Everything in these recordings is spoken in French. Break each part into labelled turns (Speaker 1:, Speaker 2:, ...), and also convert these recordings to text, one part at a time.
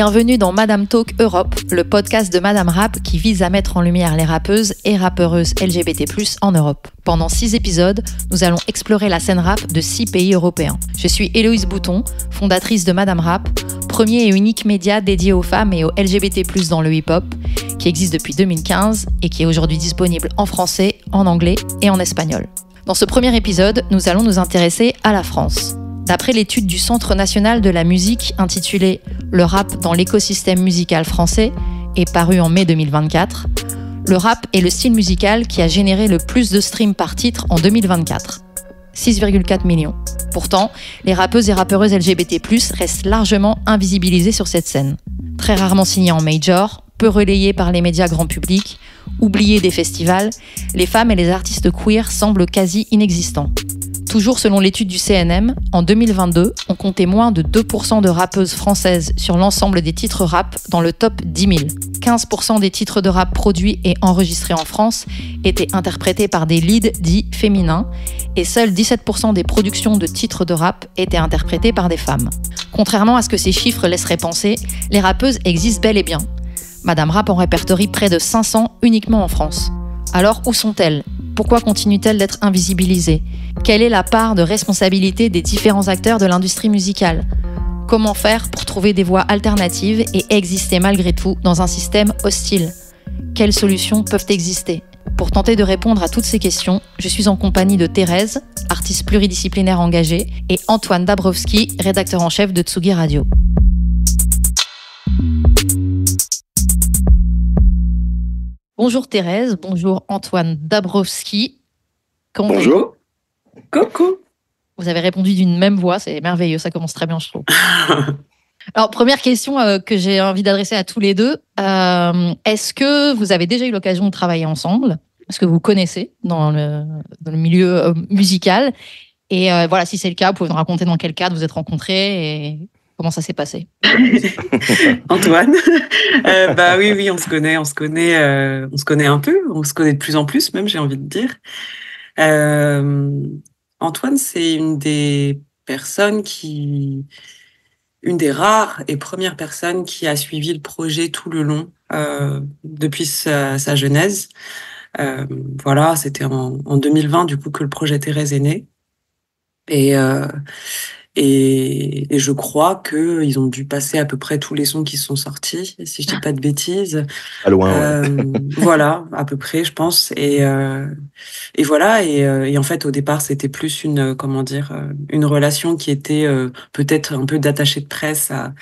Speaker 1: Bienvenue dans Madame Talk Europe, le podcast de Madame Rap qui vise à mettre en lumière les rappeuses et rappeureuses LGBT+, en Europe. Pendant 6 épisodes, nous allons explorer la scène rap de 6 pays européens. Je suis Héloïse Bouton, fondatrice de Madame Rap, premier et unique média dédié aux femmes et aux LGBT+, dans le hip-hop, qui existe depuis 2015 et qui est aujourd'hui disponible en français, en anglais et en espagnol. Dans ce premier épisode, nous allons nous intéresser à la France. D'après l'étude du Centre national de la musique intitulée « Le rap dans l'écosystème musical français » et parue en mai 2024, le rap est le style musical qui a généré le plus de streams par titre en 2024, 6,4 millions. Pourtant, les rappeuses et rappeureuses LGBT+, restent largement invisibilisées sur cette scène. Très rarement signées en major, peu relayées par les médias grand public, oubliées des festivals, les femmes et les artistes queer semblent quasi inexistants. Toujours selon l'étude du CNM, en 2022, on comptait moins de 2% de rappeuses françaises sur l'ensemble des titres rap dans le top 10 000. 15% des titres de rap produits et enregistrés en France étaient interprétés par des leads dits féminins et seuls 17% des productions de titres de rap étaient interprétées par des femmes. Contrairement à ce que ces chiffres laisseraient penser, les rappeuses existent bel et bien. Madame Rap en répertorie près de 500 uniquement en France. Alors où sont-elles ? Pourquoi continuent-elles d'être invisibilisées ? Quelle est la part de responsabilité des différents acteurs de l'industrie musicale ? Comment faire pour trouver des voies alternatives et exister malgré tout dans un système hostile ? Quelles solutions peuvent exister ? Pour tenter de répondre à toutes ces questions, je suis en compagnie de Thérèse, artiste pluridisciplinaire engagée, et Antoine Dabrowski, rédacteur en chef de Tsugi Radio. Bonjour Thérèse, bonjour Antoine Dabrowski.
Speaker 2: Bonjour. Coucou.
Speaker 1: Vous avez répondu d'une même voix, c'est merveilleux, ça commence très bien, je trouve. Alors, première question que j'ai envie d'adresser à tous les deux. Est-ce que vous avez déjà eu l'occasion de travailler ensemble ? Est-ce que vous connaissez dans le milieu musical ? Et voilà, si c'est le cas, vous pouvez nous raconter dans quel cadre vous êtes rencontrés et comment ça s'est passé ?
Speaker 2: Antoine, oui, on se connaît un peu, on se connaît de plus en plus même, j'ai envie de dire. Antoine, c'est une des rares et premières personnes qui a suivi le projet tout le long, depuis sa genèse. Voilà, c'était en 2020 du coup que le projet Thérèse est né. Et je crois qu'ils ont dû passer à peu près tous les sons qui sont sortis, si je dis pas de bêtises.
Speaker 3: Pas loin, ouais.
Speaker 2: Voilà, à peu près, je pense. Et voilà. Et en fait, au départ, c'était plus une relation qui était peut-être un peu d'attaché de presse à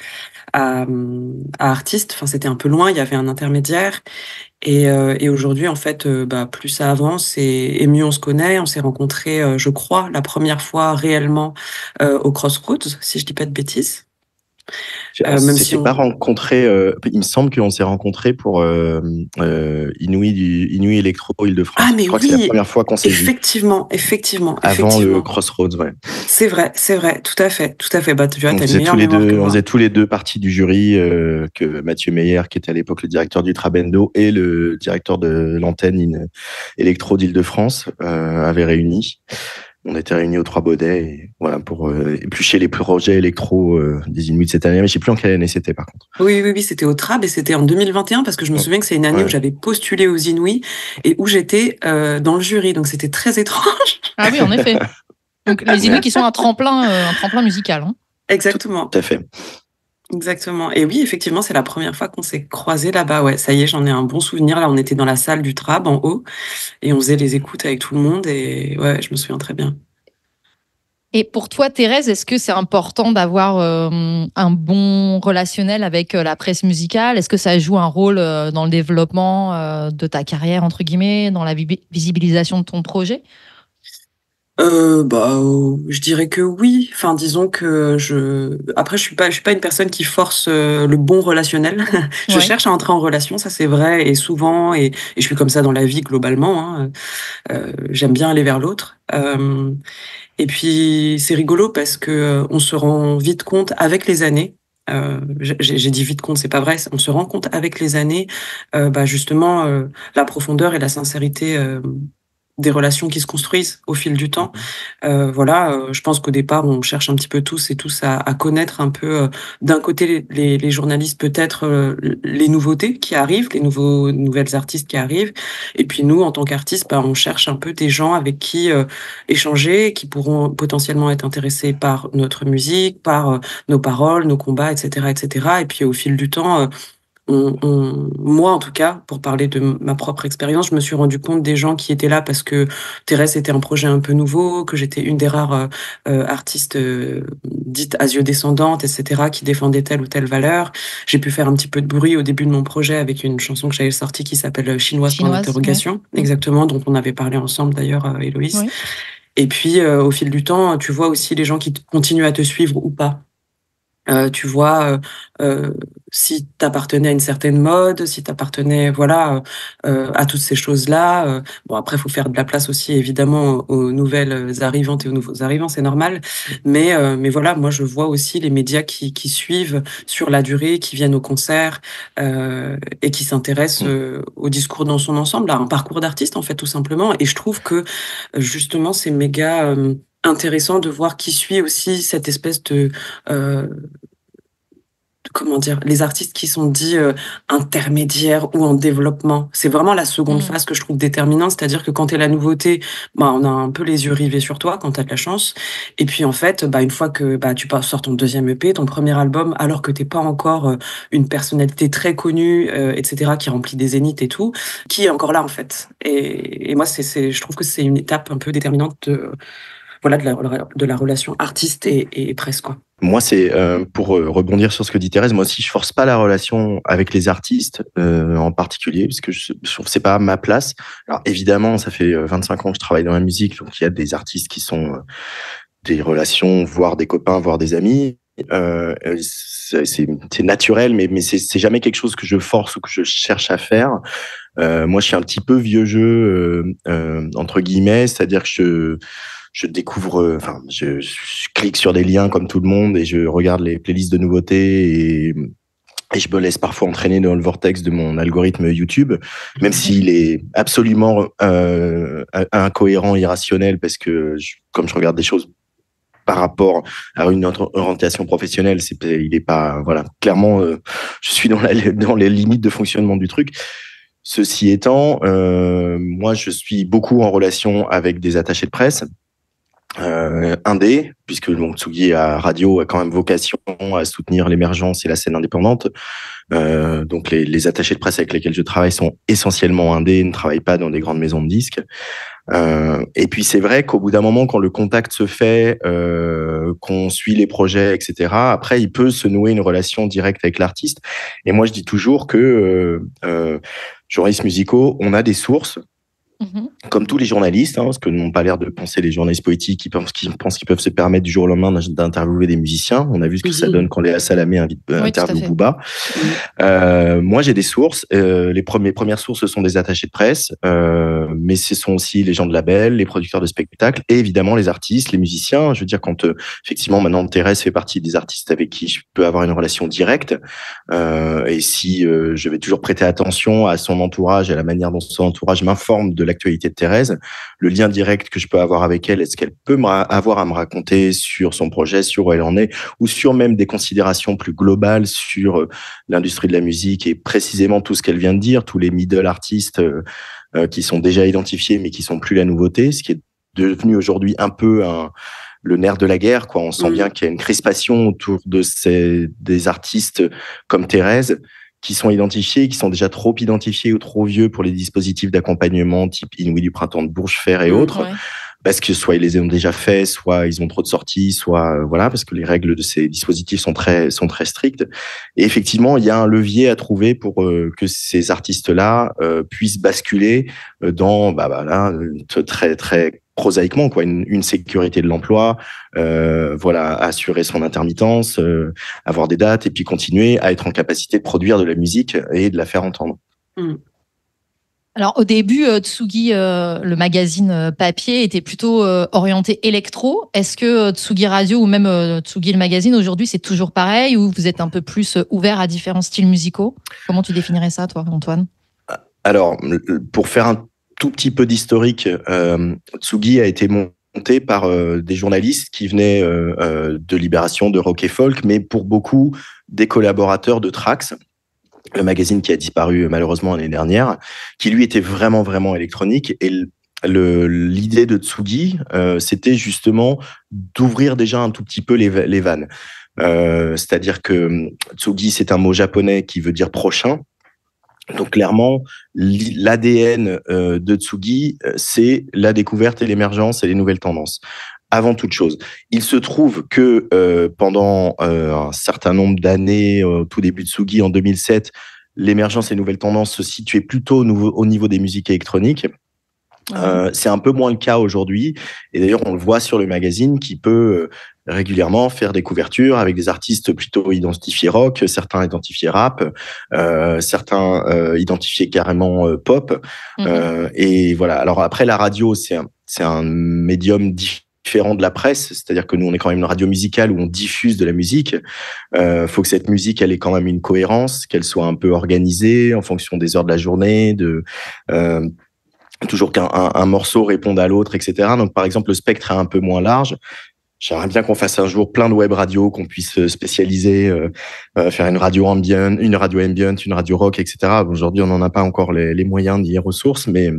Speaker 2: artiste. Enfin, c'était un peu loin. Il y avait un intermédiaire. Et aujourd'hui, en fait, plus ça avance et mieux on se connaît. On s'est rencontrés, je crois, la première fois réellement au Crossroads, si je dis pas de bêtises.
Speaker 3: Même si on s'est pas rencontrés, il me semble qu'on s'est rencontrés pour Inouï Electro Île-de-France.
Speaker 2: Ah mais
Speaker 3: je crois
Speaker 2: oui,
Speaker 3: que c'est la première fois qu'on s'est vu.
Speaker 2: Effectivement.
Speaker 3: Avant le Crossroads, ouais.
Speaker 2: C'est vrai, tout à fait. Bah, tu vois, t'as une meilleure
Speaker 3: on
Speaker 2: mémoire.
Speaker 3: faisait tous les deux partie du jury, que Mathieu Meyer, qui était à l'époque le directeur du Trabendo, et le directeur de l'antenne Electro d'Île-de-France, avaient réuni. On était réunis aux Trois Baudets et voilà, pour éplucher les projets électro des Inuits cette année. Mais je ne sais plus en quelle année c'était, par contre.
Speaker 2: Oui, c'était au Trab et c'était en 2021 parce que je me souviens que c'est une année où j'avais postulé aux Inuits et où j'étais dans le jury. Donc c'était très étrange.
Speaker 1: Ah oui, en effet. Donc les Inuits qui sont un tremplin musical. Hein.
Speaker 2: Exactement.
Speaker 3: Tout à fait.
Speaker 2: Exactement. Et oui, effectivement, c'est la première fois qu'on s'est croisés là-bas. Ouais, ça y est, j'en ai un bon souvenir. Là, on était dans la salle du Trab en haut et on faisait les écoutes avec tout le monde. Et ouais, je me souviens très bien.
Speaker 1: Et pour toi, Thérèse, est-ce que c'est important d'avoir un bon relationnel avec la presse musicale ? Est-ce que ça joue un rôle dans le développement de ta carrière, entre guillemets, dans la visibilisation de ton projet ?
Speaker 2: Je dirais que oui. Enfin, disons que après, je suis pas une personne qui force le bon relationnel. Je cherche à entrer en relation, ça c'est vrai, et souvent, et je suis comme ça dans la vie globalement. Hein. J'aime bien aller vers l'autre. Et puis c'est rigolo parce que on se rend vite compte avec les années. J'ai dit vite compte, c'est pas vrai. On se rend compte avec les années, justement, la profondeur et la sincérité des relations qui se construisent au fil du temps. Voilà, je pense qu'au départ, on cherche un petit peu tous et tous à connaître un peu, d'un côté les journalistes peut-être, les nouveautés qui arrivent, nouvelles artistes qui arrivent et puis nous, en tant qu'artistes, bah, on cherche un peu des gens avec qui, échanger, qui pourront potentiellement être intéressés par notre musique, par, nos paroles, nos combats et cetera et cetera et puis au fil du temps, moi, en tout cas, pour parler de ma propre expérience, je me suis rendu compte des gens qui étaient là parce que Thérèse était un projet un peu nouveau, que j'étais une des rares artistes dites asio-descendantes, etc., qui défendaient telle ou telle valeur. J'ai pu faire un petit peu de bruit au début de mon projet avec une chanson que j'avais sortie qui s'appelle Chinoise, point d'interrogation, exactement, dont on avait parlé ensemble d'ailleurs, Héloïse.
Speaker 1: Oui.
Speaker 2: Et puis, au fil du temps, tu vois aussi les gens qui continuent à te suivre ou pas. Tu vois, si tu appartenais à une certaine mode, si tu appartenais, voilà, à toutes ces choses-là. Bon, après, il faut faire de la place aussi, évidemment, aux nouvelles arrivantes et aux nouveaux arrivants, c'est normal. Mais voilà, moi, je vois aussi les médias qui suivent sur la durée, qui viennent au concert et qui s'intéressent au discours dans son ensemble, à un parcours d'artiste, en fait, tout simplement. Et je trouve que, justement, c'est méga intéressant de voir qui suit aussi cette espèce de comment dire, les artistes qui sont dits intermédiaires ou en développement. C'est vraiment la seconde phase que je trouve déterminante, c'est-à-dire que quand t'es la nouveauté, bah, on a un peu les yeux rivés sur toi quand t'as de la chance. Et puis en fait, bah, une fois que bah, tu sors ton deuxième EP, ton premier album, alors que t'es pas encore une personnalité très connue, etc., qui remplit des zéniths et tout, qui est encore là en fait. Et moi, je trouve que c'est une étape un peu déterminante voilà, de la relation artiste et presse, quoi.
Speaker 3: Moi, c'est pour rebondir sur ce que dit Thérèse, moi aussi, je force pas la relation avec les artistes en particulier, parce que je trouve que c'est pas ma place. Alors évidemment, ça fait 25 ans que je travaille dans la musique, donc il y a des artistes qui sont des relations, voire des copains, voire des amis. C'est naturel, mais c'est jamais quelque chose que je force ou que je cherche à faire. Moi, je suis un petit peu vieux jeu entre guillemets, c'est-à-dire que je découvre, enfin, je clique sur des liens comme tout le monde et je regarde les playlists de nouveautés et je me laisse parfois entraîner dans le vortex de mon algorithme YouTube, même s'il est absolument incohérent, irrationnel, parce que comme je regarde des choses par rapport à une orientation professionnelle, il est pas, voilà, clairement, je suis dans les limites de fonctionnement du truc. Ceci étant, moi, je suis beaucoup en relation avec des attachés de presse, indé, puisque donc Tsugi à Radio a quand même vocation à soutenir l'émergence et la scène indépendante. Donc les attachés de presse avec lesquels je travaille sont essentiellement indés, ne travaillent pas dans des grandes maisons de disques. Et puis c'est vrai qu'au bout d'un moment, quand le contact se fait, qu'on suit les projets, etc., après il peut se nouer une relation directe avec l'artiste. Et moi je dis toujours que journalistes musicaux, on a des sources. Comme tous les journalistes, parce que n'ont pas l'air de penser les journalistes poétiques qui pensent qu'ils peuvent se permettre du jour au lendemain d'interviewer des musiciens. On a vu ce que ça donne quand Léa Salamé interviewe Booba. Moi, j'ai des sources. Les premières sources, ce sont des attachés de presse, mais ce sont aussi les gens de label, les producteurs de spectacles et évidemment les artistes, les musiciens. Je veux dire, quand effectivement maintenant Thérèse fait partie des artistes avec qui je peux avoir une relation directe, et si je vais toujours prêter attention à son entourage, à la manière dont son entourage m'informe de l'actualité de Thérèse, le lien direct que je peux avoir avec elle, est-ce qu'elle peut avoir à me raconter sur son projet, sur où elle en est, ou sur même des considérations plus globales sur l'industrie de la musique et précisément tout ce qu'elle vient de dire, tous les middle artistes qui sont déjà identifiés mais qui sont plus la nouveauté, ce qui est devenu aujourd'hui un peu le nerf de la guerre, quoi. On sent bien qu'il y a une crispation autour des artistes comme Thérèse, qui sont identifiés, qui sont déjà trop identifiés ou trop vieux pour les dispositifs d'accompagnement type Inouï du Printemps de Bourges, Fer et autres, parce que soit ils les ont déjà faits, soit ils ont trop de sorties, soit voilà, parce que les règles de ces dispositifs sont très strictes. Et effectivement, il y a un levier à trouver pour que ces artistes-là puissent basculer dans très très prosaïquement, quoi, une sécurité de l'emploi, voilà, assurer son intermittence, avoir des dates et puis continuer à être en capacité de produire de la musique et de la faire entendre.
Speaker 1: Alors au début, Tsugi, le magazine papier, était plutôt orienté électro. Est-ce que Tsugi Radio ou même Tsugi le magazine aujourd'hui, c'est toujours pareil ou vous êtes un peu plus ouvert à différents styles musicaux? Comment tu définirais ça, toi, Antoine?
Speaker 3: Alors, pour faire tout petit peu d'historique, Tsugi a été monté par des journalistes qui venaient de Libération, de Rock et Folk, mais pour beaucoup des collaborateurs de Trax, le magazine qui a disparu malheureusement l'année dernière, qui lui était vraiment, vraiment électronique. Et l'idée de Tsugi, c'était justement d'ouvrir déjà un tout petit peu les vannes. C'est-à-dire que Tsugi, c'est un mot japonais qui veut dire prochain. Donc clairement, l'ADN de Tsugi, c'est la découverte et l'émergence et les nouvelles tendances. Avant toute chose, il se trouve que pendant un certain nombre d'années, au tout début de Tsugi, en 2007, l'émergence et les nouvelles tendances se situaient plutôt au niveau des musiques électroniques. C'est un peu moins le cas aujourd'hui. Et d'ailleurs, on le voit sur le magazine qui peut régulièrement faire des couvertures avec des artistes plutôt identifiés rock, certains identifiés rap, certains identifiés carrément pop. Et voilà. Alors après, la radio, c'est un médium différent de la presse, c'est-à-dire que nous, on est quand même une radio musicale où on diffuse de la musique. Faut que cette musique, elle ait quand même une cohérence, qu'elle soit un peu organisée en fonction des heures de la journée, toujours qu'un morceau réponde à l'autre, etc. Donc, par exemple, le spectre est un peu moins large. J'aimerais bien qu'on fasse un jour plein de web radios, qu'on puisse spécialiser, faire une radio ambient, une radio rock, etc. Aujourd'hui, on n'en a pas encore les moyens ni les ressources, mais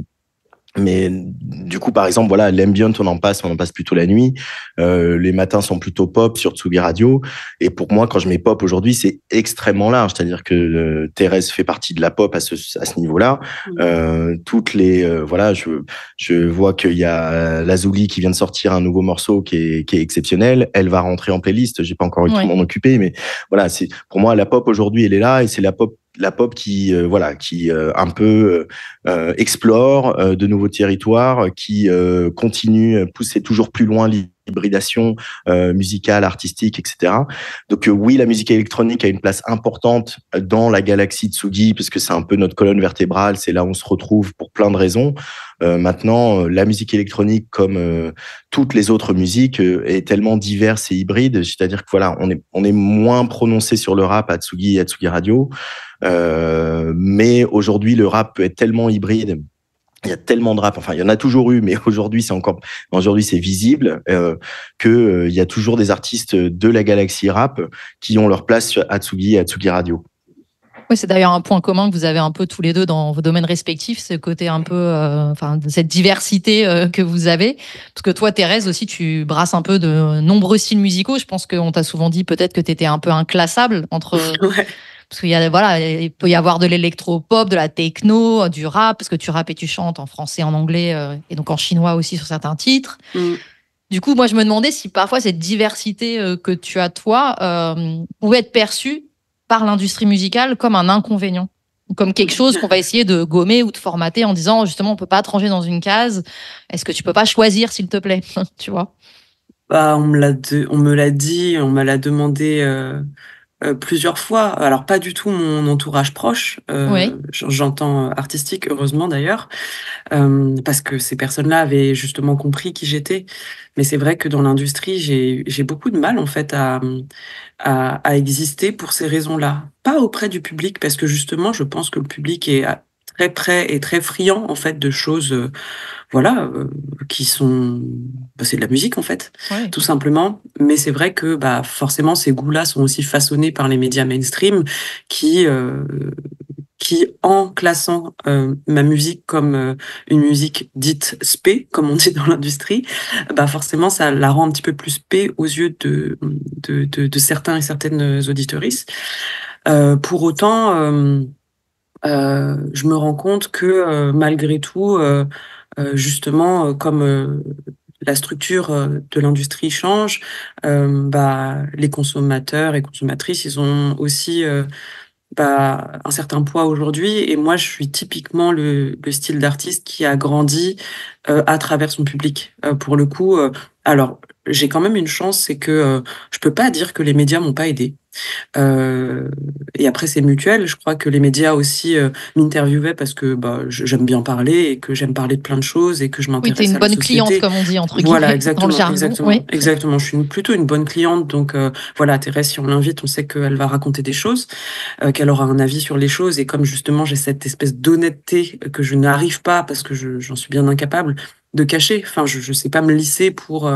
Speaker 3: du coup, par exemple, voilà, l'ambient, on en passe plutôt la nuit. Les matins sont plutôt pop sur Tsugi Radio. Et pour moi, quand je mets pop aujourd'hui, c'est extrêmement large. C'est-à-dire que Thérèse fait partie de la pop à ce niveau-là. Toutes les, voilà, je vois qu'il y a Lazuli qui vient de sortir un nouveau morceau qui est exceptionnel. Elle va rentrer en playlist. J'ai pas encore eu le temps de m'en occuper, mais voilà, c'est, pour moi, la pop aujourd'hui, elle est là et c'est la pop qui un peu explore de nouveaux territoires, qui continue à pousser toujours plus loin l'hybridation musicale, artistique, etc. Donc oui, la musique électronique a une place importante dans la galaxie Tsugi, parce que c'est un peu notre colonne vertébrale, c'est là où on se retrouve pour plein de raisons. Maintenant, la musique électronique, comme toutes les autres musiques, est tellement diverse et hybride, c'est-à-dire que voilà, on est moins prononcé sur le rap à Tsugi et à Tsugi Radio, mais aujourd'hui, le rap peut être tellement hybride. Il y a tellement de rap, enfin il y en a toujours eu, mais aujourd'hui c'est visible que il y a toujours des artistes de la galaxie rap qui ont leur place à Tsugi et à Tsugi Radio.
Speaker 1: Oui, c'est d'ailleurs un point commun que vous avez un peu tous les deux dans vos domaines respectifs, ce côté un peu, cette diversité que vous avez. Parce que toi, Thérèse, aussi, tu brasses un peu de nombreux styles musicaux. Je pense qu'on t'a souvent dit peut-être que tu étais un peu inclassable entre...
Speaker 2: Ouais.
Speaker 1: Parce qu'il y a, voilà, il peut y avoir de l'électro-pop, de la techno, du rap, parce que tu rappes et tu chantes en français, en anglais, et donc en chinois aussi sur certains titres. Du coup, moi, je me demandais si parfois cette diversité que tu as, toi, pouvait être perçue par l'industrie musicale comme un inconvénient, comme quelque chose qu'on va essayer de gommer ou de formater en disant, justement, on peut pas te ranger dans une case. Est-ce que tu peux pas choisir, s'il te plaît? Tu vois?
Speaker 2: Bah, on me l'a dit, on me l'a demandé plusieurs fois. Alors, pas du tout mon entourage proche,
Speaker 1: Oui.
Speaker 2: j'entends artistique, heureusement d'ailleurs, parce que ces personnes-là avaient justement compris qui j'étais. Mais c'est vrai que dans l'industrie, j'ai beaucoup de mal, en fait, à exister pour ces raisons-là. Pas auprès du public, parce que justement, je pense que le public est très prêt et très friand, en fait, de choses, qui sont... Bah, c'est de la musique, en fait,
Speaker 1: Oui.
Speaker 2: tout simplement. Mais c'est vrai que, bah, forcément, ces goûts-là sont aussi façonnés par les médias mainstream qui, en classant ma musique comme une musique dite spé, comme on dit dans l'industrie, bah forcément ça la rend un petit peu plus spé aux yeux de certains et certaines auditeuristes. Pour autant, je me rends compte que malgré tout, justement, comme la structure de l'industrie change, bah, les consommateurs et consommatrices, ils ont aussi un certain poids aujourd'hui. Et moi, je suis typiquement le style d'artiste qui a grandi à travers son public. Pour le coup, alors, j'ai quand même une chance, c'est que je peux pas dire que les médias m'ont pas aidée. Et après c'est mutuel. Je crois que les médias aussi m'interviewaient parce que j'aime bien parler et que j'aime parler de plein de choses et que je
Speaker 1: Oui, t'es
Speaker 2: m'intéresse
Speaker 1: une
Speaker 2: à la
Speaker 1: bonne
Speaker 2: société.
Speaker 1: cliente, comme on dit, entre
Speaker 2: Voilà,
Speaker 1: guillemets, dans le jargon. Oui.
Speaker 2: exactement. Je suis plutôt une bonne cliente, donc voilà, Thérèse, si on l'invite, on sait qu'elle va raconter des choses, qu'elle aura un avis sur les choses, et comme justement j'ai cette espèce d'honnêteté que je n'arrive pas, parce que j'en suis bien incapable, de cacher. Enfin, je sais pas me lisser pour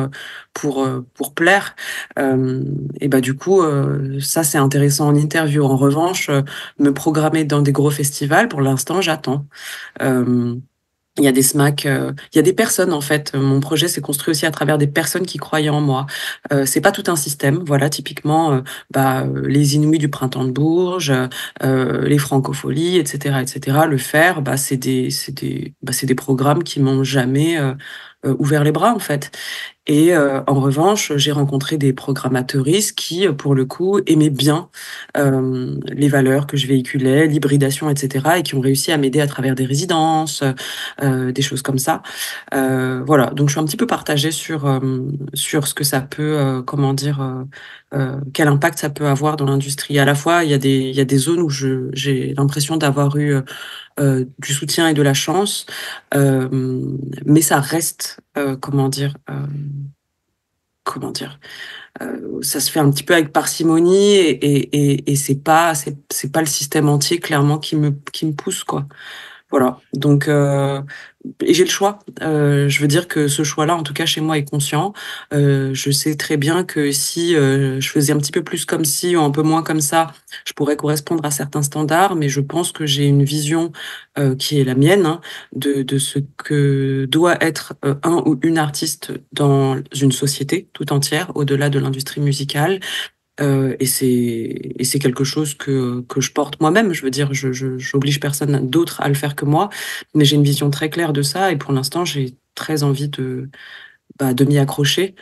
Speaker 2: plaire. Et du coup, ça c'est intéressant en interview. En revanche, me programmer dans des gros festivals, pour l'instant, j'attends. Il y a des SMAC, il y a des personnes en fait. Mon projet s'est construit aussi à travers des personnes qui croyaient en moi. C'est pas tout un système. Voilà, typiquement, les Inouïs du Printemps de Bourges, les Francopholies, etc., etc. Le faire, c'est des programmes qui m'ont jamais ouvert les bras en fait. Et en revanche, j'ai rencontré des programmateuristes qui, pour le coup, aimaient bien les valeurs que je véhiculais, l'hybridation, etc., et qui ont réussi à m'aider à travers des résidences, des choses comme ça. Voilà, donc je suis un petit peu partagée sur ce que ça peut, quel impact ça peut avoir dans l'industrie. À la fois, il y a des zones où j'ai l'impression d'avoir eu du soutien et de la chance, mais ça reste, ça se fait un petit peu avec parcimonie et c'est pas le système entier clairement qui me pousse, quoi. Voilà. Donc, et j'ai le choix. Je veux dire que ce choix-là, en tout cas chez moi, est conscient. Je sais très bien que si je faisais un petit peu plus comme ci ou un peu moins comme ça, je pourrais correspondre à certains standards, mais je pense que j'ai une vision qui est la mienne, hein, de ce que doit être un ou une artiste dans une société tout entière, au-delà de l'industrie musicale. Et c'est quelque chose que je porte moi-même. Je veux dire, j'oblige personne d'autre à le faire que moi, mais j'ai une vision très claire de ça, et pour l'instant, j'ai très envie de m'y accrocher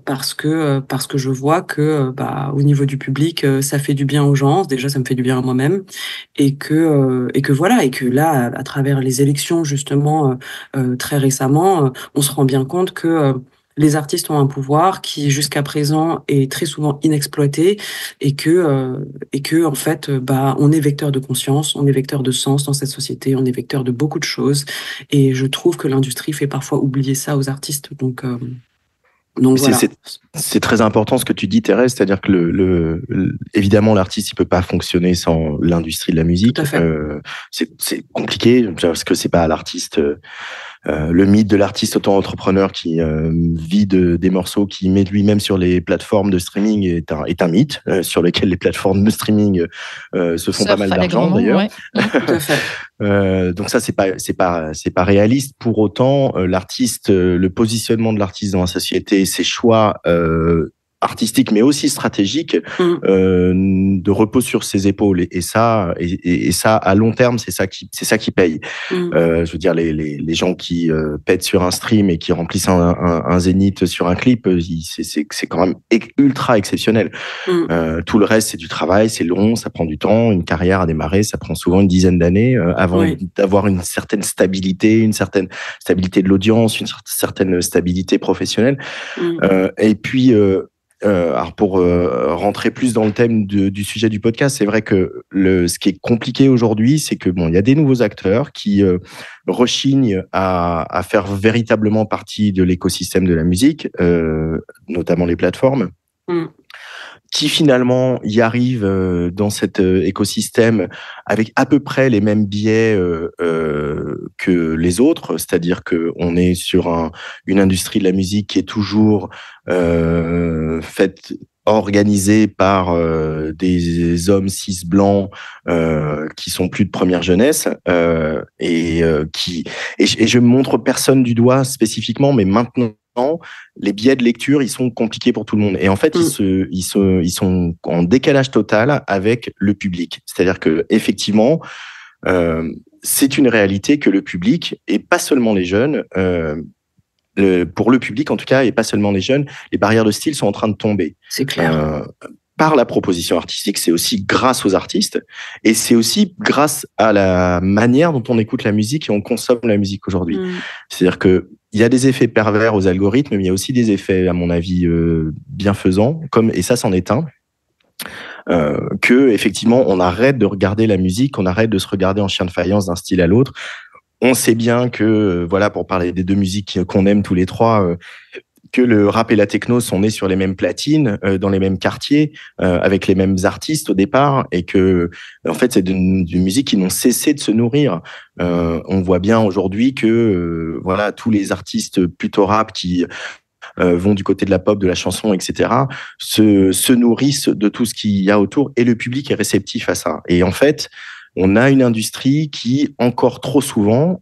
Speaker 2: parce que je vois que au niveau du public, ça fait du bien aux gens. Déjà, ça me fait du bien à moi-même, et que voilà, et que là, à travers les élections justement très récemment, on se rend bien compte que les artistes ont un pouvoir qui, jusqu'à présent, est très souvent inexploité, et que en fait, on est vecteur de conscience, on est vecteur de sens dans cette société, on est vecteur de beaucoup de choses. Et je trouve que l'industrie fait parfois oublier ça aux artistes. Donc voilà.
Speaker 3: C'est très important ce que tu dis, Thérèse, c'est-à-dire que évidemment, l'artiste, il peut pas fonctionner sans l'industrie de la musique.
Speaker 2: Tout à fait.
Speaker 3: C'est compliqué parce que c'est pas à l'artiste. Le mythe de l'artiste auto-entrepreneur qui vit des morceaux qu'il met lui-même sur les plateformes de streaming est un mythe sur lequel les plateformes de streaming se font pas mal d'argent d'ailleurs.
Speaker 2: Ouais. Tout à fait.
Speaker 3: Donc ça, c'est pas réaliste. Pour autant, l'artiste, le positionnement de l'artiste dans la société, ses choix artistique mais aussi stratégique de repos sur ses épaules, et ça à long terme c'est ça qui paye. Je veux dire, les gens qui pètent sur un stream et qui remplissent un zénith sur un clip, c'est quand même ultra exceptionnel. Tout le reste, c'est du travail, c'est long, ça prend du temps. Une carrière à démarrer, ça prend souvent une dizaine d'années avant d'avoir une certaine stabilité de l'audience, une certaine stabilité professionnelle. Et puis alors pour rentrer plus dans le thème du sujet du podcast, c'est vrai que ce qui est compliqué aujourd'hui, c'est que il y a des nouveaux acteurs qui rechignent à faire véritablement partie de l'écosystème de la musique, notamment les plateformes, qui finalement y arrivent dans cet écosystème avec à peu près les mêmes biais que les autres, c'est-à-dire que on est sur une industrie de la musique qui est toujours organisée par des hommes cis blancs qui sont plus de première jeunesse et je montre personne du doigt spécifiquement, mais maintenant les biais de lecture, ils sont compliqués pour tout le monde. Et en fait, ils sont en décalage total avec le public. C'est-à-dire que effectivement, c'est une réalité que le public, et pas seulement les jeunes, pour le public en tout cas, et pas seulement les jeunes, les barrières de style sont en train de tomber.
Speaker 2: C'est clair.
Speaker 3: Par la proposition artistique, c'est aussi grâce aux artistes, et c'est aussi grâce à la manière dont on écoute la musique et on consomme la musique aujourd'hui. C'est-à-dire que il y a des effets pervers aux algorithmes, mais il y a aussi des effets, à mon avis, bienfaisants, et ça, c'en est un. Que effectivement, on arrête de regarder la musique, on arrête de se regarder en chien de faïence d'un style à l'autre. On sait bien que, voilà, pour parler des deux musiques qu'on aime tous les trois, que le rap et la techno sont nés sur les mêmes platines, dans les mêmes quartiers, avec les mêmes artistes au départ, et que, en fait, c'est d'une musique qui n'ont cessé de se nourrir. On voit bien aujourd'hui que, voilà, tous les artistes plutôt rap qui vont du côté de la pop, de la chanson, etc., se nourrissent de tout ce qu'il y a autour, et le public est réceptif à ça. Et en fait, on a une industrie qui, encore trop souvent,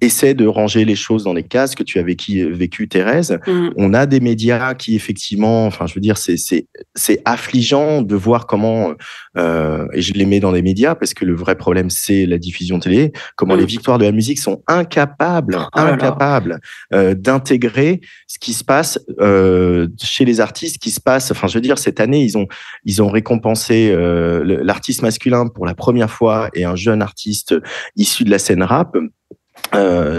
Speaker 3: essaie de ranger les choses dans les cases que tu as vécu, Thérèse. On a des médias qui, effectivement, enfin, je veux dire, c'est affligeant de voir comment, et je les mets dans les médias parce que le vrai problème, c'est la diffusion télé, comment les victoires de la musique sont incapables d'intégrer ce qui se passe chez les artistes, ce qui se passe, enfin, je veux dire, cette année, ils ont récompensé l'artiste masculin pour la première fois, et un jeune artiste issu de la scène rap.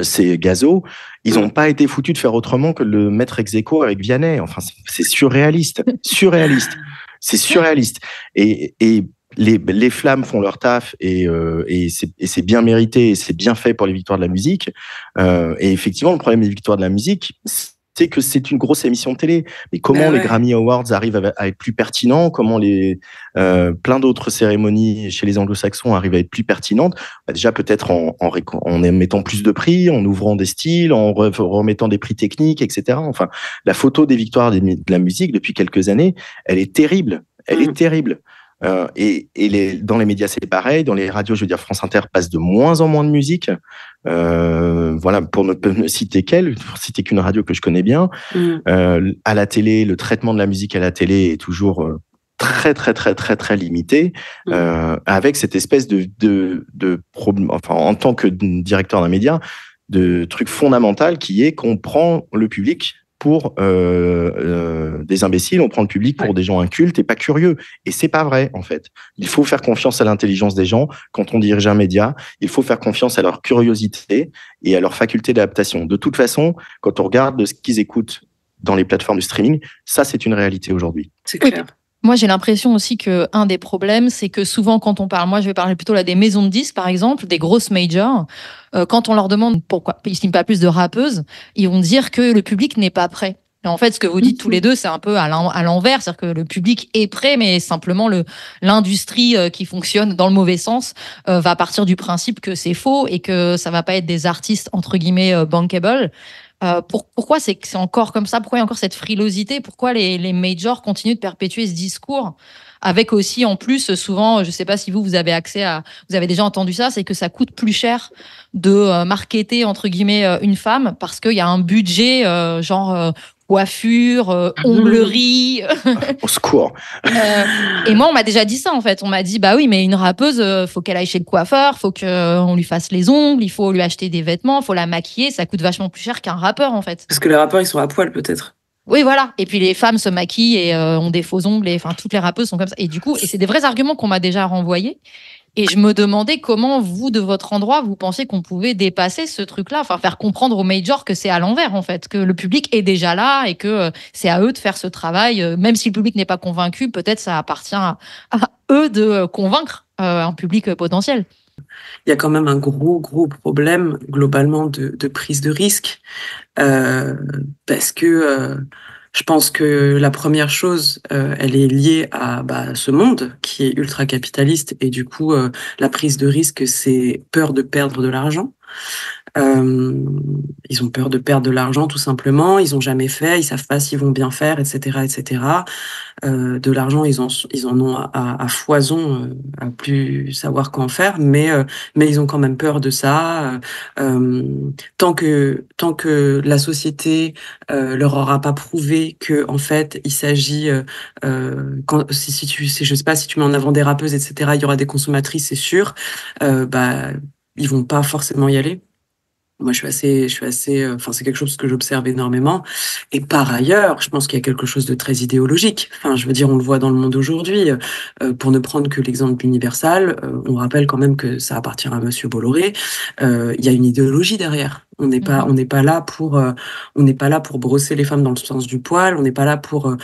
Speaker 3: C'est Gazo. Ils n'ont pas été foutus de faire autrement que de le mettre ex aequo avec Vianney. Enfin, c'est surréaliste. C'est surréaliste. Et les flammes font leur taf, et c'est bien mérité, et c'est bien fait pour les victoires de la musique. Et effectivement, le problème des victoires de la musique, c'est que c'est une grosse émission de télé. Mais comment les Grammy Awards arrivent à être plus pertinents, comment plein d'autres cérémonies chez les anglo-saxons arrivent à être plus pertinentes, déjà peut-être en mettant plus de prix, en ouvrant des styles, en remettant des prix techniques, etc. Enfin, la photo des victoires de la musique depuis quelques années, elle est terrible. Elle est terrible. Et dans les médias, c'est pareil. Dans les radios, je veux dire, France Inter passe de moins en moins de musique. Voilà, pour ne citer qu'une radio que je connais bien. À la télé, le traitement de la musique à la télé est toujours très, très, très, très, très limité, avec cette espèce de problème, enfin, en tant que directeur d'un média, de truc fondamental qui est qu'on prend le public pour des imbéciles, on prend le public pour des gens incultes et pas curieux. Et c'est pas vrai, en fait. Il faut faire confiance à l'intelligence des gens. Quand on dirige un média, il faut faire confiance à leur curiosité et à leur faculté d'adaptation. De toute façon, quand on regarde ce qu'ils écoutent dans les plateformes de streaming, ça, c'est une réalité aujourd'hui.
Speaker 2: C'est clair.
Speaker 1: Oui. Moi, j'ai l'impression aussi qu'un des problèmes, c'est que souvent, quand on parle, moi, je vais parler plutôt là des maisons de disques, par exemple, des grosses majors, quand on leur demande pourquoi ils signent pas plus de rappeuses, ils vont dire que le public n'est pas prêt. Et en fait, ce que vous dites tous les deux, c'est un peu à l'envers, c'est-à-dire que le public est prêt, mais simplement l'industrie qui fonctionne dans le mauvais sens va partir du principe que c'est faux et que ça va pas être des artistes entre guillemets bankable. Pourquoi c'est encore comme ça? Pourquoi il y a encore cette frilosité? Pourquoi les majors continuent de perpétuer ce discours? Avec aussi, en plus, souvent, je ne sais pas si vous avez vous avez déjà entendu ça, c'est que ça coûte plus cher de marketer, entre guillemets, une femme parce qu'il y a un budget coiffure, onglerie.
Speaker 3: Au secours.
Speaker 1: Et moi, on m'a déjà dit ça, en fait. On m'a dit, bah oui, mais une rappeuse, faut qu'elle aille chez le coiffeur, faut qu'on lui fasse les ongles, il faut lui acheter des vêtements, faut la maquiller, ça coûte vachement plus cher qu'un rappeur, en fait.
Speaker 2: Parce que les rappeurs, ils sont à poil, peut-être.
Speaker 1: Oui, voilà. Et puis les femmes se maquillent et ont des faux ongles. Enfin, toutes les rappeuses sont comme ça. Et du coup, c'est des vrais arguments qu'on m'a déjà renvoyés. Et je me demandais comment vous, de votre endroit, vous pensiez qu'on pouvait dépasser ce truc-là, enfin faire comprendre aux majors que c'est à l'envers, en fait, que le public est déjà là et que c'est à eux de faire ce travail. Même si le public n'est pas convaincu, peut-être ça appartient à eux de convaincre un public potentiel.
Speaker 2: Il y a quand même un gros problème globalement de prise de risque parce que je pense que la première chose, elle est liée à ce monde qui est ultra capitaliste et du coup la prise de risque, c'est peur de perdre de l'argent. Ils ont peur de perdre de l'argent tout simplement, ils ont jamais fait, ils savent pas s'ils vont bien faire, etc., etc. De l'argent, ils en ont à foison, à plus savoir qu'en faire, mais ils ont quand même peur de ça. Tant que la société leur aura pas prouvé que en fait il s'agit je sais pas, si tu mets en avant des rappeuses, etc., il y aura des consommatrices, c'est sûr. Ils vont pas forcément y aller. Moi, je suis assez, enfin, c'est quelque chose que j'observe énormément. Et par ailleurs, je pense qu'il y a quelque chose de très idéologique. Enfin, je veux dire, on le voit dans le monde aujourd'hui. Pour ne prendre que l'exemple d'Universal, on rappelle quand même que ça appartient à Monsieur Bolloré. Il y a une idéologie derrière. On n'est pas là pour brosser les femmes dans le sens du poil. On n'est pas là pour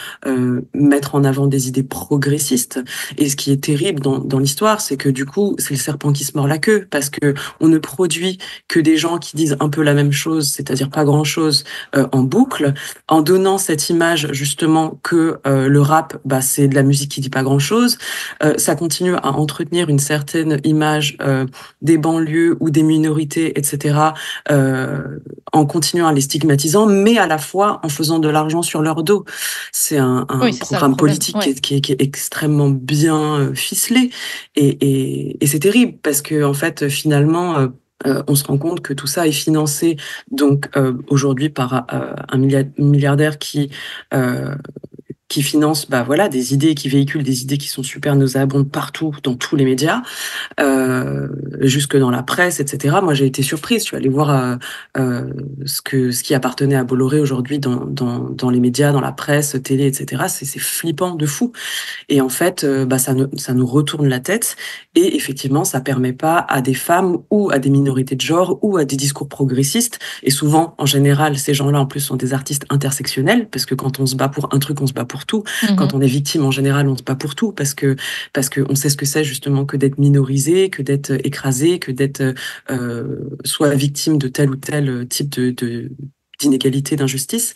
Speaker 2: mettre en avant des idées progressistes. Et ce qui est terrible dans l'histoire, c'est que du coup, c'est le serpent qui se mord la queue, parce que on ne produit que des gens qui disent un peu la même chose, c'est-à-dire pas grand-chose, en boucle, en donnant cette image justement que le rap, c'est de la musique qui dit pas grand-chose. Ça continue à entretenir une certaine image des banlieues ou des minorités, etc., en continuant à les stigmatisant, mais à la fois en faisant de l'argent sur leur dos. C'est un programme politique qui est extrêmement bien ficelé, et c'est terrible, parce que en fait, finalement, on se rend compte que tout ça est financé donc aujourd'hui par un milliardaire qui finance des idées, qui véhicule des idées qui sont super nauséabondes partout, dans tous les médias, jusque dans la presse, etc. Moi, j'ai été surprise. Je suis allée voir ce qui appartenait à Bolloré aujourd'hui dans les médias, dans la presse, télé, etc. C'est flippant de fou. Et en fait, ça nous retourne la tête. Et effectivement, ça permet pas à des femmes ou à des minorités de genre ou à des discours progressistes. Et souvent, en général, ces gens-là, en plus, sont des artistes intersectionnels, parce que quand on se bat pour un truc, on se bat pour tout. Quand on est victime, en général, on se bat pour tout, parce que on sait ce que c'est justement que d'être minorisé, que d'être écrasé, que d'être soit victime de tel ou tel type d'inégalité, d'injustice.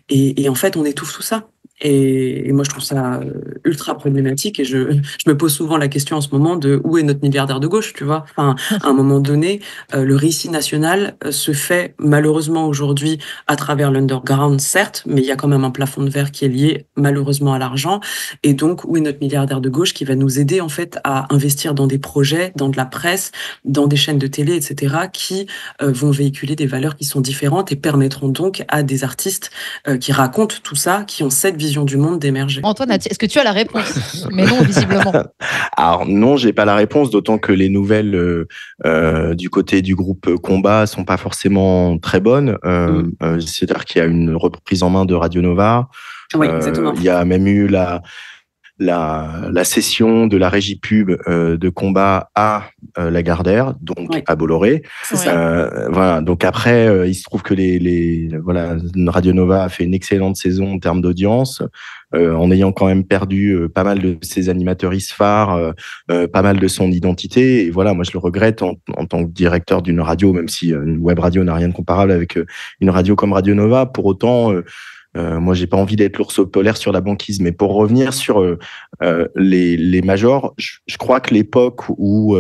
Speaker 2: Et en fait, on étouffe tout ça. Et moi, je trouve ça ultra problématique, et je me pose souvent la question en ce moment de où est notre milliardaire de gauche, tu vois. Enfin, à un moment donné, le récit national se fait malheureusement aujourd'hui à travers l'underground, certes, mais il y a quand même un plafond de verre qui est lié malheureusement à l'argent. Et donc, où est notre milliardaire de gauche qui va nous aider en fait à investir dans des projets, dans de la presse, dans des chaînes de télé, etc., qui vont véhiculer des valeurs qui sont différentes et permettront donc à des artistes qui racontent tout ça, qui ont cette vision du monde d'émerger.
Speaker 1: Antoine, est-ce que tu as la réponse? Mais non, visiblement.
Speaker 3: Alors non, j'ai pas la réponse, d'autant que les nouvelles du côté du groupe Combat sont pas forcément très bonnes. C'est-à-dire qu'il y a une reprise en main de Radio Nova.
Speaker 2: Oui, exactement.
Speaker 3: Il y a même eu la cession de la régie pub de Combat à Lagardère, donc à Bolloré.
Speaker 2: C'est ça.
Speaker 3: Voilà. Donc après, il se trouve que Radio Nova a fait une excellente saison en termes d'audience, en ayant quand même perdu pas mal de ses animatrices phares, pas mal de son identité. Et voilà, moi je le regrette en tant que directeur d'une radio, même si une web radio n'a rien de comparable avec une radio comme Radio Nova. Pour autant, moi, j'ai pas envie d'être l'ours polaire sur la banquise, mais pour revenir sur les majors, je crois que l'époque où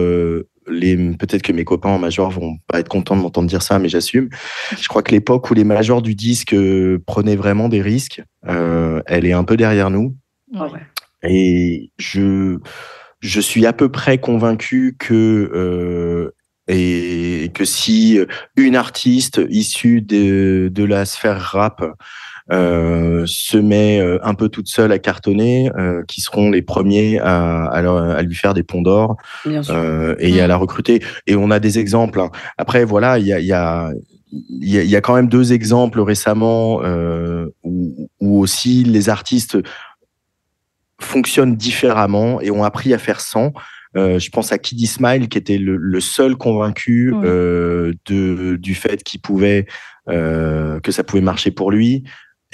Speaker 3: peut-être que mes copains en major vont pas être contents de m'entendre dire ça, mais j'assume. Je crois que l'époque où les majors du disque prenaient vraiment des risques, elle est un peu derrière nous.
Speaker 2: Ouais.
Speaker 3: Et je suis à peu près convaincu que si une artiste issue de la sphère rap se met un peu toute seule à cartonner, qui seront les premiers à lui faire des ponts d'or et à la recruter. Et on a des exemples. Hein. Après, voilà, il y a quand même 2 exemples récemment où aussi les artistes fonctionnent différemment et ont appris à faire sans. Je pense à Kid Smile, qui était le seul convaincu du fait qu'il pouvait que ça pouvait marcher pour lui,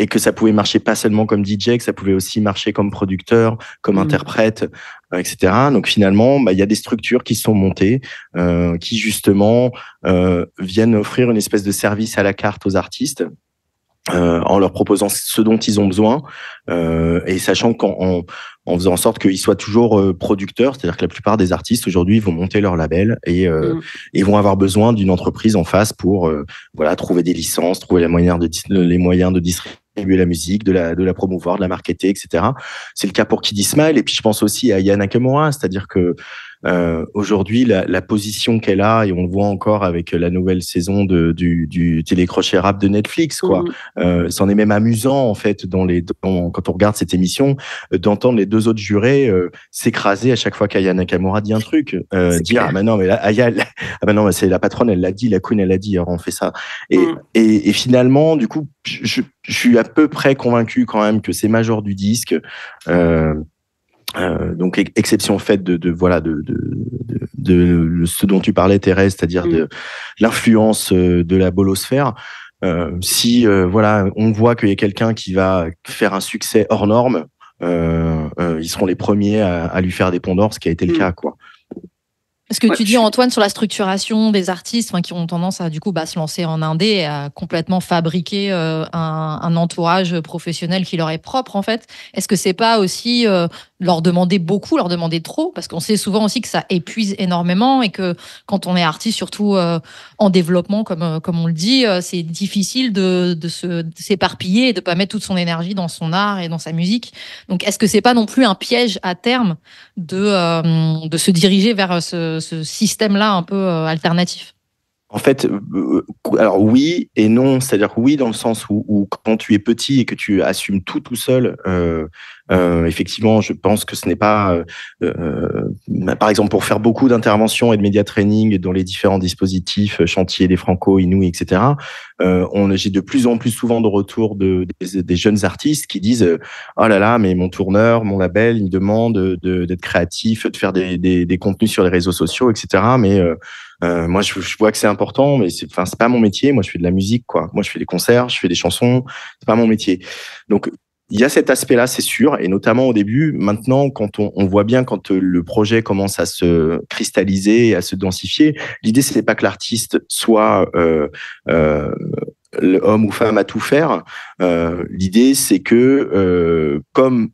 Speaker 3: et que ça pouvait marcher pas seulement comme DJ, que ça pouvait aussi marcher comme producteur, comme interprète, etc. Donc finalement, il y a des structures qui sont montées, qui justement viennent offrir une espèce de service à la carte aux artistes, en leur proposant ce dont ils ont besoin, et sachant qu'en faisant en sorte qu'ils soient toujours producteurs, c'est-à-dire que la plupart des artistes aujourd'hui vont monter leur label et vont avoir besoin d'une entreprise en face pour trouver des licences, trouver les moyens de distribuer la musique, de la promouvoir, de la marketer, etc. C'est le cas pour Kid Smile, et puis je pense aussi à Aya Nakamura, c'est-à-dire que aujourd'hui, la position qu'elle a, et on le voit encore avec la nouvelle saison du télécrochet rap de Netflix, quoi. C'en est même amusant, en fait, quand on regarde cette émission, d'entendre les 2 autres jurés s'écraser à chaque fois qu'Aya Nakamura dit un truc, dire ah ben non, mais là, Aya, ah ben non, mais c'est la patronne, elle l'a dit, la queen, elle l'a dit, alors on fait ça. Et finalement, du coup, je suis à peu près convaincu quand même que ces majors du disque Donc exception faite de ce dont tu parlais, Thérèse, c'est-à-dire de l'influence de la bolosphère. Si voilà, on voit qu'il y a quelqu'un qui va faire un succès hors norme, ils seront les premiers à lui faire des ponts d'or, ce qui a été le cas, quoi.
Speaker 1: Ce que tu dis, Antoine, sur la structuration des artistes qui ont tendance à du coup se lancer en indé et à complètement fabriquer un entourage professionnel qui leur est propre, en fait. Est-ce que c'est pas aussi leur demander beaucoup, leur demander trop? Parce qu'on sait souvent aussi que ça épuise énormément et que quand on est artiste, surtout en développement, comme on le dit, c'est difficile de s'éparpiller et de pas mettre toute son énergie dans son art et dans sa musique. Donc, est-ce que c'est pas non plus un piège à terme de se diriger vers ce système-là un peu alternatif?
Speaker 3: En fait, alors oui et non, c'est-à-dire oui dans le sens où quand tu es petit et que tu assumes tout seul, effectivement, je pense que ce n'est pas, par exemple, pour faire beaucoup d'interventions et de média training dans les différents dispositifs, chantier des Franco, Inouï, etc. J'ai de plus en plus souvent de retours des jeunes artistes qui disent oh là là, mais mon tourneur, mon label, il me demande d'être créatif, de faire des contenus sur les réseaux sociaux, etc. Mais moi, je vois que c'est important, mais c'est pas mon métier. Moi, je fais de la musique, quoi. Moi, je fais des concerts, je fais des chansons. C'est pas mon métier. Donc, il y a cet aspect-là, c'est sûr, et notamment au début. Maintenant, quand on voit bien, quand le projet commence à se cristalliser, à se densifier, l'idée, c'est pas que l'artiste soit l'homme ou femme à tout faire. L'idée, c'est que, comme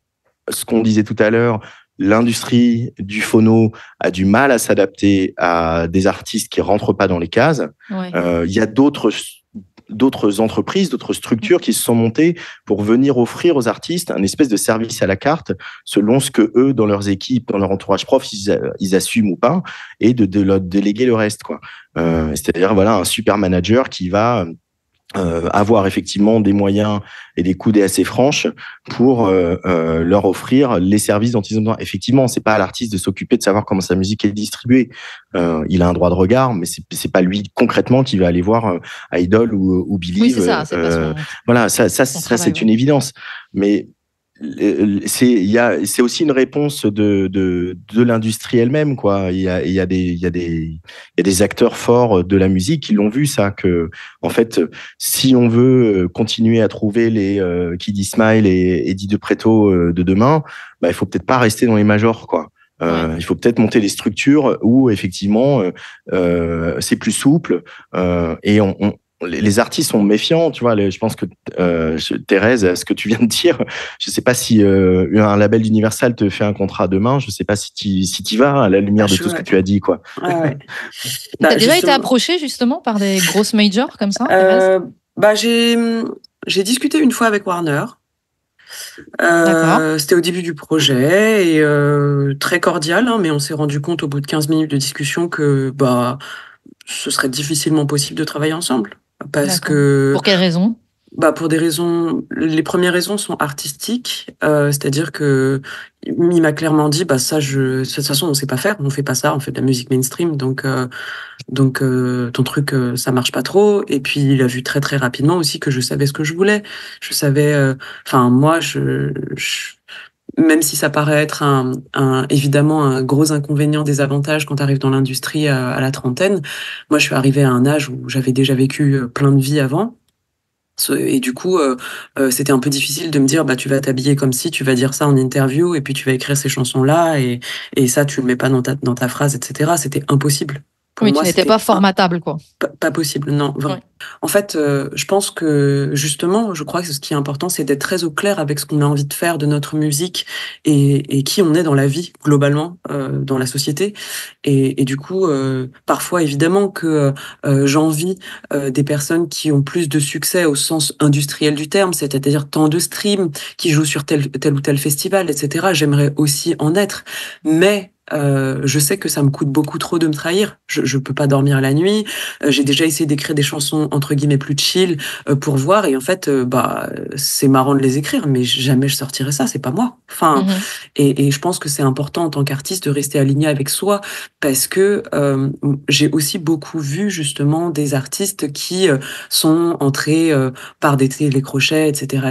Speaker 3: ce qu'on disait tout à l'heure, l'industrie du phono a du mal à s'adapter à des artistes qui rentrent pas dans les cases.
Speaker 1: Ouais.
Speaker 3: Il y a d'autres entreprises, d'autres structures qui se sont montées pour venir offrir aux artistes un espèce de service à la carte selon ce que eux, dans leurs équipes, dans leur entourage prof, ils assument ou pas, et de leur déléguer le reste, quoi. C'est-à-dire, voilà, un super manager qui va avoir effectivement des moyens et des coudées assez franches pour leur offrir les services dont ils ont besoin. Effectivement, c'est pas à l'artiste de s'occuper de savoir comment sa musique est distribuée. Il a un droit de regard, mais c'est pas lui concrètement qui va aller voir Idol ou Believe.
Speaker 1: Oui, c'est ça. C'est pas son...
Speaker 3: Voilà, ça
Speaker 1: travail,
Speaker 3: c'est une évidence. Mais c'est aussi une réponse de l'industrie elle-même, quoi. Il y a des acteurs forts de la musique qui l'ont vu, ça, que en fait, si on veut continuer à trouver les Kid Smile et Eddie De Pretto de demain, il faut peut-être pas rester dans les majors, quoi. Il faut peut-être monter des structures où effectivement c'est plus souple et les artistes sont méfiants, tu vois. Je pense que Thérèse, ce que tu viens de dire, je sais pas si un label Universal te fait un contrat demain, je sais pas si tu vas à la lumière de tout ce que tu as dit, quoi.
Speaker 2: Ouais.
Speaker 1: T'as déjà été approché justement par des grosses majors comme ça, Thérèse?
Speaker 2: J'ai discuté une fois avec Warner.
Speaker 1: D'accord.
Speaker 2: C'était au début du projet et très cordial, hein, mais on s'est rendu compte au bout de 15 minutes de discussion que ce serait difficilement possible de travailler ensemble. Parce que...
Speaker 1: Pour quelles raisons?
Speaker 2: Pour des raisons... Les premières raisons sont artistiques, c'est-à-dire que il m'a clairement dit, de toute façon, on sait pas faire, on fait pas ça, on fait de la musique mainstream, donc ton truc, ça marche pas trop. Et puis, il a vu très très rapidement aussi que je savais ce que je voulais. Je savais... moi, même si ça paraît être évidemment un gros inconvénient, désavantage quand tu arrives dans l'industrie à la trentaine, moi je suis arrivée à un âge où j'avais déjà vécu plein de vies avant. Et du coup, c'était un peu difficile de me dire, tu vas t'habiller comme si, tu vas dire ça en interview, et puis tu vas écrire ces chansons-là, et ça, tu le mets pas dans ta phrase, etc. C'était impossible. Pour moi,
Speaker 1: tu n'étais pas formatable, quoi.
Speaker 2: Pas possible, non. Vraiment. Ouais. En fait, je pense que justement, je crois que ce qui est important, c'est d'être très au clair avec ce qu'on a envie de faire de notre musique et qui on est dans la vie, globalement, dans la société. Et du coup, parfois, évidemment, que j'envie des personnes qui ont plus de succès au sens industriel du terme, c'est-à-dire tant de streams, qui jouent sur tel ou tel festival, etc. J'aimerais aussi en être. Mais je sais que ça me coûte beaucoup trop de me trahir. Je peux pas dormir la nuit. J'ai déjà essayé d'écrire des chansons entre guillemets plus chill pour voir. Et en fait, c'est marrant de les écrire, mais jamais je sortirais ça, c'est pas moi. Enfin, et je pense que c'est important en tant qu'artiste de rester aligné avec soi, parce que j'ai aussi beaucoup vu justement des artistes qui sont entrés par des télécrochets, etc.,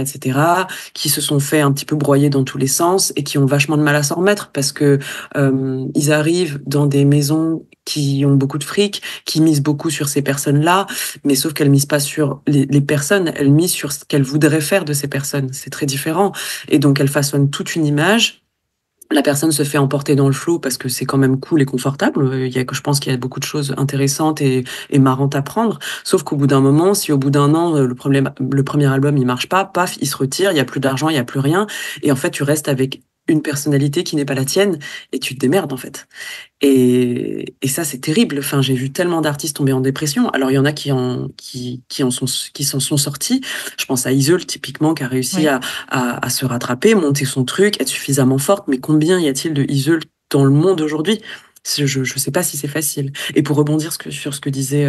Speaker 2: qui se sont fait un petit peu broyer dans tous les sens et qui ont vachement de mal à s'en remettre parce que ils arrivent dans des maisons qui ont beaucoup de fric, qui misent beaucoup sur ces personnes-là, mais sauf qu'elles misent pas sur les personnes, elles misent sur ce qu'elles voudraient faire de ces personnes. C'est très différent. Et donc, elles façonnent toute une image. La personne se fait emporter dans le flot parce que c'est quand même cool et confortable. Je pense qu'il y a beaucoup de choses intéressantes et marrantes à prendre. Sauf qu'au bout d'un moment, si au bout d'un an, le premier album, il marche pas, paf, il se retire, il y a plus d'argent, il y a plus rien. Et en fait, tu restes avec une personnalité qui n'est pas la tienne et tu te démerdes, en fait. Et ça, c'est terrible. Enfin, j'ai vu tellement d'artistes tomber en dépression. Alors, il y en a qui s'en sont sortis. Je pense à Iseul, typiquement, qui a réussi à se rattraper, monter son truc, être suffisamment forte. Mais combien y a-t-il de Iseul dans le monde aujourd'hui? Je sais pas si c'est facile. Et pour rebondir sur ce que disait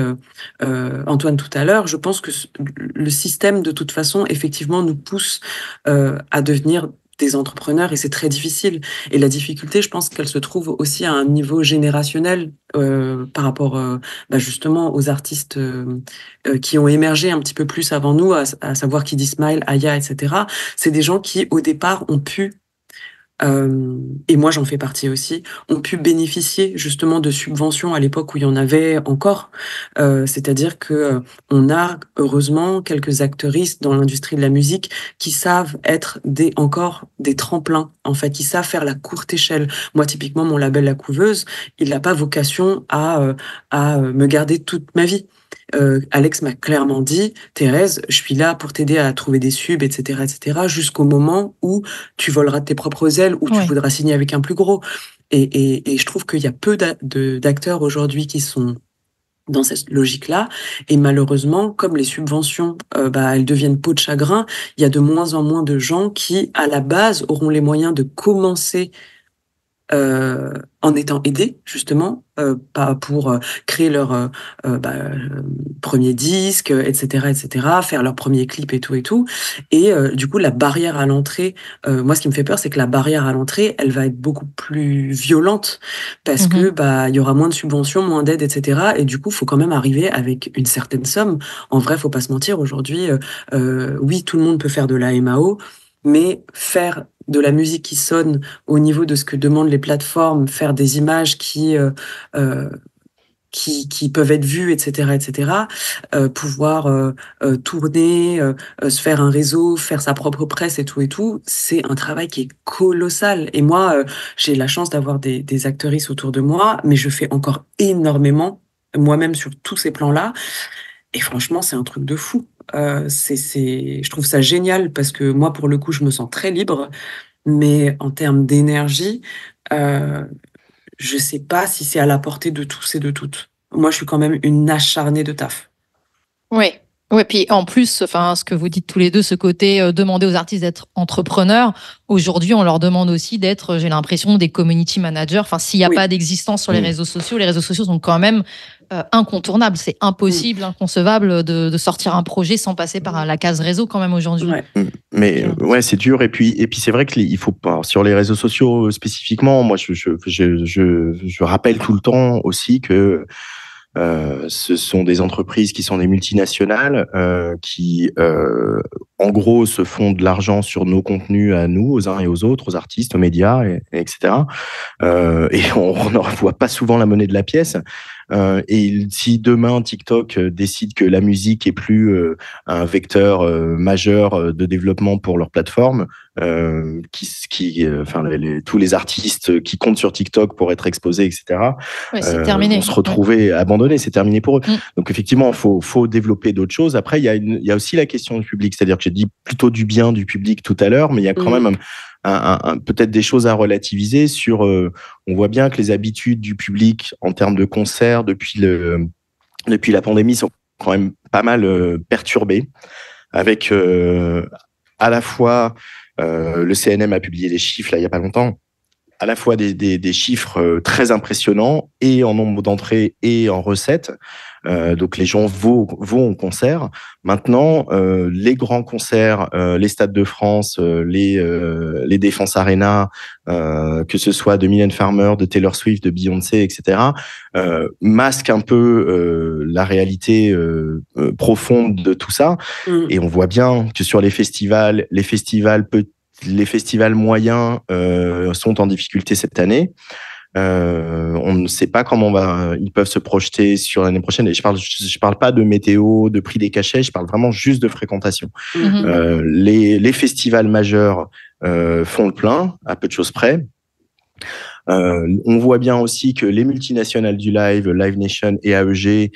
Speaker 2: Antoine tout à l'heure, je pense que le système, de toute façon, effectivement, nous pousse à devenir des entrepreneurs et c'est très difficile. Et la difficulté, je pense qu'elle se trouve aussi à un niveau générationnel par rapport justement aux artistes qui ont émergé un petit peu plus avant nous, à savoir Kid Smile, Aya, etc. C'est des gens qui, au départ, ont pu et moi j'en fais partie aussi, ont pu bénéficier justement de subventions à l'époque où il y en avait encore. C'est-à-dire que on a heureusement quelques actrices dans l'industrie de la musique qui savent être encore des tremplins, en fait, qui savent faire la courte échelle. Moi typiquement mon label La Couveuse, il n'a pas vocation à me garder toute ma vie. Alex m'a clairement dit, Thérèse, je suis là pour t'aider à trouver des subs, etc., jusqu'au moment où tu voleras de tes propres ailes, où tu voudras signer avec un plus gros. Et je trouve qu'il y a peu d'acteurs aujourd'hui qui sont dans cette logique-là. Et malheureusement, comme les subventions, elles deviennent peau de chagrin, il y a de moins en moins de gens qui, à la base, auront les moyens de commencer en étant aidés, justement, pas pour créer leur premier disque, etc., faire leur premier clip et tout. Et du coup, la barrière à l'entrée, moi, ce qui me fait peur, c'est que la barrière à l'entrée, elle va être beaucoup plus violente parce que il y aura moins de subventions, moins d'aides, etc. Et du coup, il faut quand même arriver avec une certaine somme. En vrai, faut pas se mentir. Aujourd'hui, oui, tout le monde peut faire de la MAO, mais faire de la musique qui sonne au niveau de ce que demandent les plateformes, faire des images qui peuvent être vues, etc., pouvoir tourner, se faire un réseau, faire sa propre presse et tout, c'est un travail qui est colossal. Et moi, j'ai la chance d'avoir des actrices autour de moi, mais je fais encore énormément moi-même sur tous ces plans-là. Et franchement, c'est un truc de fou. Je trouve ça génial parce que moi, pour le coup, je me sens très libre. Mais en termes d'énergie, je sais pas si c'est à la portée de tous et de toutes. Moi, je suis quand même une acharnée de taf.
Speaker 1: Oui. Ouais, puis en plus, ce que vous dites tous les deux, ce côté demander aux artistes d'être entrepreneurs, aujourd'hui, on leur demande aussi d'être, j'ai l'impression, des community managers. Enfin, s'il n'y a pas d'existence sur les réseaux sociaux sont quand même incontournables. C'est impossible, inconcevable de sortir un projet sans passer par la case réseau quand même aujourd'hui.
Speaker 2: Ouais.
Speaker 3: Mais c'est dur. Et puis c'est vrai qu'il faut pas, sur les réseaux sociaux spécifiquement, moi, je rappelle tout le temps aussi que ce sont des entreprises qui sont des multinationales qui, en gros, se font de l'argent sur nos contenus à nous, aux uns et aux autres, aux artistes, aux médias, etc. Et on n'en voit pas souvent la monnaie de la pièce. Et si demain TikTok décide que la musique est plus un vecteur majeur de développement pour leur plateforme, tous les artistes qui comptent sur TikTok pour être exposés, etc.,
Speaker 1: c'est terminé.
Speaker 3: vont se retrouver abandonnés, c'est terminé pour eux. Donc effectivement, faut développer d'autres choses. Après, il y a aussi la question du public, c'est-à-dire que j'ai dit plutôt du bien du public tout à l'heure, mais il y a quand même peut-être des choses à relativiser sur. On voit bien que les habitudes du public en termes de concerts depuis la pandémie sont quand même pas mal perturbées, avec à la fois le CNM a publié des chiffres là il y a pas longtemps, à la fois des chiffres très impressionnants et en nombre d'entrées et en recettes. Donc les gens vont au concert. Maintenant, les grands concerts, les Stades de France, les Défense Arena, que ce soit de Mylène Farmer, de Taylor Swift, de Beyoncé, etc., masquent un peu la réalité profonde de tout ça. Et on voit bien que sur les festivals moyens sont en difficulté cette année. On ne sait pas comment ils peuvent se projeter sur l'année prochaine. Et je parle pas de météo, de prix des cachets, je parle vraiment juste de fréquentation. Les festivals majeurs font le plein, à peu de choses près. On voit bien aussi que les multinationales du live, Live Nation et AEG,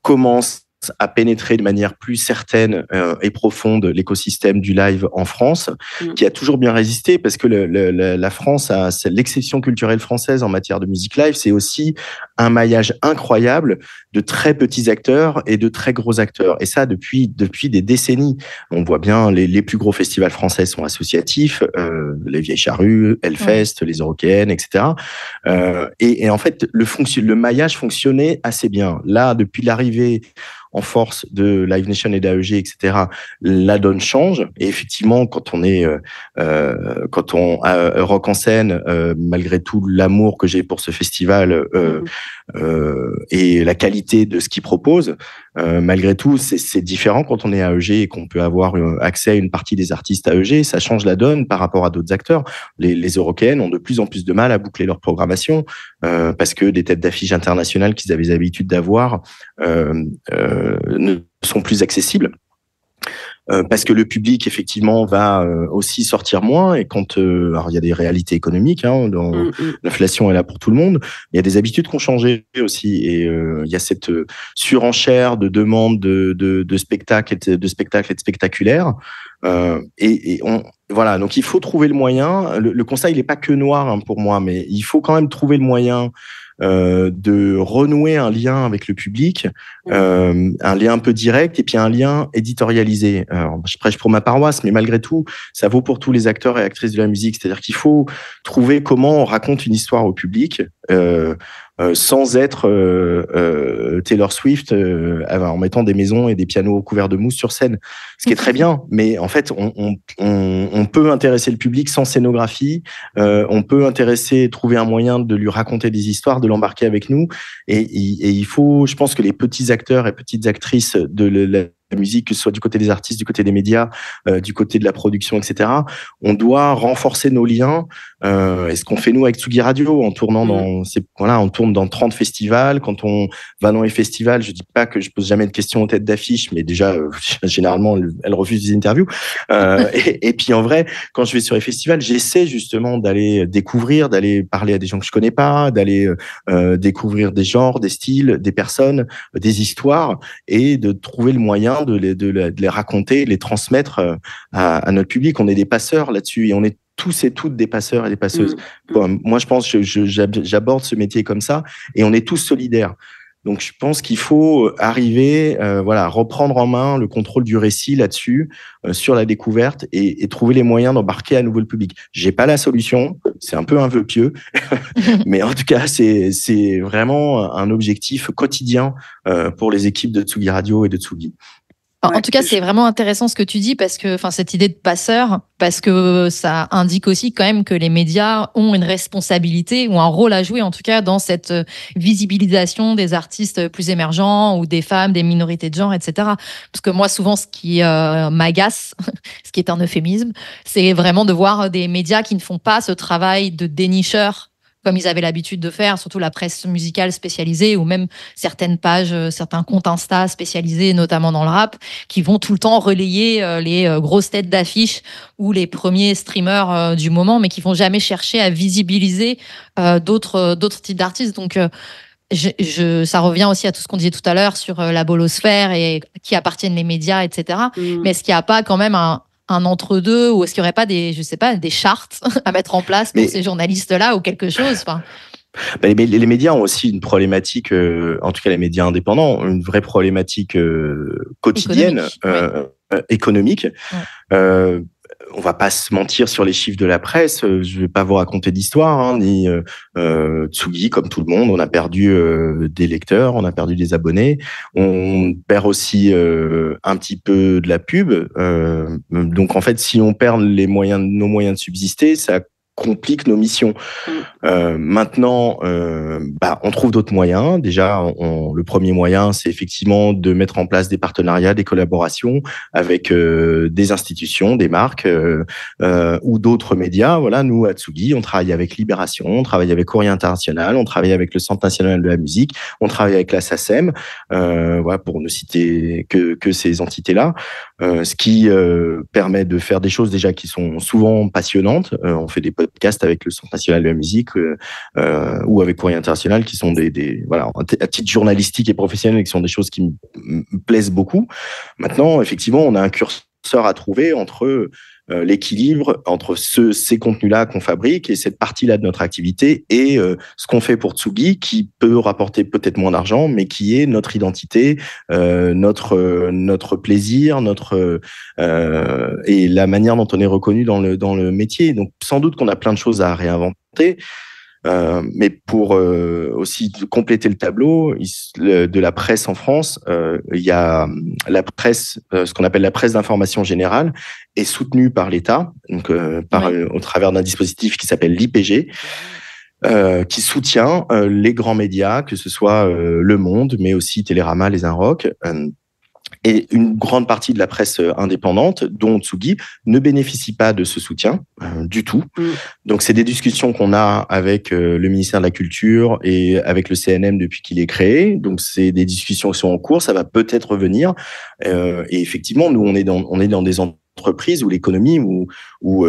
Speaker 3: commencent à pénétrer de manière plus certaine et profonde l'écosystème du live en France, qui a toujours bien résisté, parce que la France c'est l'exception culturelle française en matière de musique live, c'est aussi un maillage incroyable de très petits acteurs et de très gros acteurs. Et ça, depuis des décennies. On voit bien, les plus gros festivals français sont associatifs, les Vieilles Charrues, Hellfest, les Eurokéennes, etc. Et en fait, le maillage fonctionnait assez bien. Là, depuis l'arrivée en force de Live Nation et d'AEG, etc., la donne change. Et effectivement, quand on Rock en scène, malgré tout l'amour que j'ai pour ce festival et la qualité de ce qu'il propose, malgré tout, c'est différent quand on est AEG et qu'on peut avoir accès à une partie des artistes AEG. Ça change la donne par rapport à d'autres acteurs. Les Européennes ont de plus en plus de mal à boucler leur programmation parce que des têtes d'affiche internationales qu'ils avaient l'habitude d'avoir ne sont plus accessibles. Parce que le public effectivement va aussi sortir moins, et quand alors il y a des réalités économiques, l'inflation est là pour tout le monde, il y a des habitudes qui ont changé aussi, et il y a cette surenchère de demandes de spectacles et de spectaculaires, voilà, donc il faut trouver le moyen. Le constat, il n'est pas que noir pour moi, mais il faut quand même trouver le moyen de renouer un lien avec le public, un lien un peu direct, et puis un lien éditorialisé. Alors, je prêche pour ma paroisse, mais malgré tout, ça vaut pour tous les acteurs et actrices de la musique. C'est-à-dire qu'il faut trouver comment on raconte une histoire au public sans être Taylor Swift en mettant des maisons et des pianos couverts de mousse sur scène, ce qui est très bien, mais en fait on peut intéresser le public sans scénographie, on peut trouver un moyen de lui raconter des histoires, de l'embarquer avec nous, et il faut, je pense que les petits acteurs et petites actrices de la musique, que ce soit du côté des artistes, du côté des médias, du côté de la production, etc., on doit renforcer nos liens. Et ce qu'on fait nous avec Tsugi Radio, en tournant on tourne dans 30 festivals. Quand on va dans les festivals, je dis pas que je pose jamais de questions aux têtes d'affiche, mais déjà généralement elles refusent des interviews. Et puis en vrai, quand je vais sur les festivals, j'essaie justement d'aller découvrir, d'aller parler à des gens que je connais pas, d'aller découvrir des genres, des styles, des personnes, des histoires, et de trouver le moyen de les raconter, de les transmettre à notre public. On est des passeurs là-dessus, et on est tous et toutes des passeurs et des passeuses. Bon, moi, je pense que j'aborde ce métier comme ça, et on est tous solidaires. Donc, je pense qu'il faut arriver, à reprendre en main le contrôle du récit là-dessus, sur la découverte, et trouver les moyens d'embarquer à nouveau le public. J'ai pas la solution, c'est un peu un vœu pieux, mais en tout cas, c'est vraiment un objectif quotidien pour les équipes de Tsugi Radio et de Tsugi.
Speaker 1: En tout cas, c'est vraiment intéressant ce que tu dis, parce que, cette idée de passeur, parce que ça indique aussi quand même que les médias ont une responsabilité ou un rôle à jouer, en tout cas, dans cette visibilisation des artistes plus émergents ou des femmes, des minorités de genre, etc. Parce que moi, souvent, ce qui m'agace, ce qui est un euphémisme, c'est vraiment de voir des médias qui ne font pas ce travail de dénicheur comme ils avaient l'habitude de faire, surtout la presse musicale spécialisée, ou même certaines pages, certains comptes Insta spécialisés, notamment dans le rap, qui vont tout le temps relayer les grosses têtes d'affiche ou les premiers streamers du moment, mais qui vont jamais chercher à visibiliser d'autres types d'artistes. Donc, ça revient aussi à tout ce qu'on disait tout à l'heure sur la bolosphère et qui appartiennent les médias, etc. Mais est-ce qu'il n'y a pas quand même un entre-deux, ou est-ce qu'il n'y aurait pas des chartes à mettre en place pour ces journalistes-là, ou quelque chose?
Speaker 3: Les médias ont aussi une problématique, en tout cas les médias indépendants, une vraie problématique quotidienne, économique. on va pas se mentir sur les chiffres de la presse. Je vais pas vous raconter d'histoire, hein, ni Tsugi, comme tout le monde, on a perdu des lecteurs, on a perdu des abonnés, on perd aussi un petit peu de la pub. Donc en fait, si on perd nos moyens de subsister, ça complique nos missions. Maintenant, on trouve d'autres moyens. Déjà, le premier moyen, c'est effectivement de mettre en place des partenariats, des collaborations avec des institutions, des marques ou d'autres médias. Voilà, nous, à Tsugi, on travaille avec Libération, on travaille avec Courrier International, on travaille avec le Centre national de la musique, on travaille avec la SACEM, voilà, pour ne citer que ces entités-là. Ce qui permet de faire des choses déjà qui sont souvent passionnantes. On fait des podcasts avec le Centre national de la musique ou avec Courrier International qui sont voilà, à titre journalistique et professionnel, qui sont des choses qui me plaisent beaucoup. Maintenant, effectivement, on a un curseur à trouver entre l'équilibre entre ces contenus-là qu'on fabrique et cette partie-là de notre activité et ce qu'on fait pour Tsugi qui peut rapporter peut-être moins d'argent, mais qui est notre identité, notre plaisir, et la manière dont on est reconnu dans le métier. Donc, sans doute qu'on a plein de choses à réinventer. Mais pour aussi compléter le tableau de la presse en France, il y a la presse, ce qu'on appelle la presse d'information générale, est soutenue par l'État, donc au travers d'un dispositif qui s'appelle l'IPG, qui soutient les grands médias, que ce soit Le Monde, mais aussi Télérama, Les Inrocks. Et une grande partie de la presse indépendante, dont Tsugi, ne bénéficie pas de ce soutien du tout. Donc, c'est des discussions qu'on a avec le ministère de la Culture et avec le CNM depuis qu'il est créé. Donc, c'est des discussions qui sont en cours. Ça va peut-être revenir. Et effectivement, nous, on est dans des entreprises où l'économie, où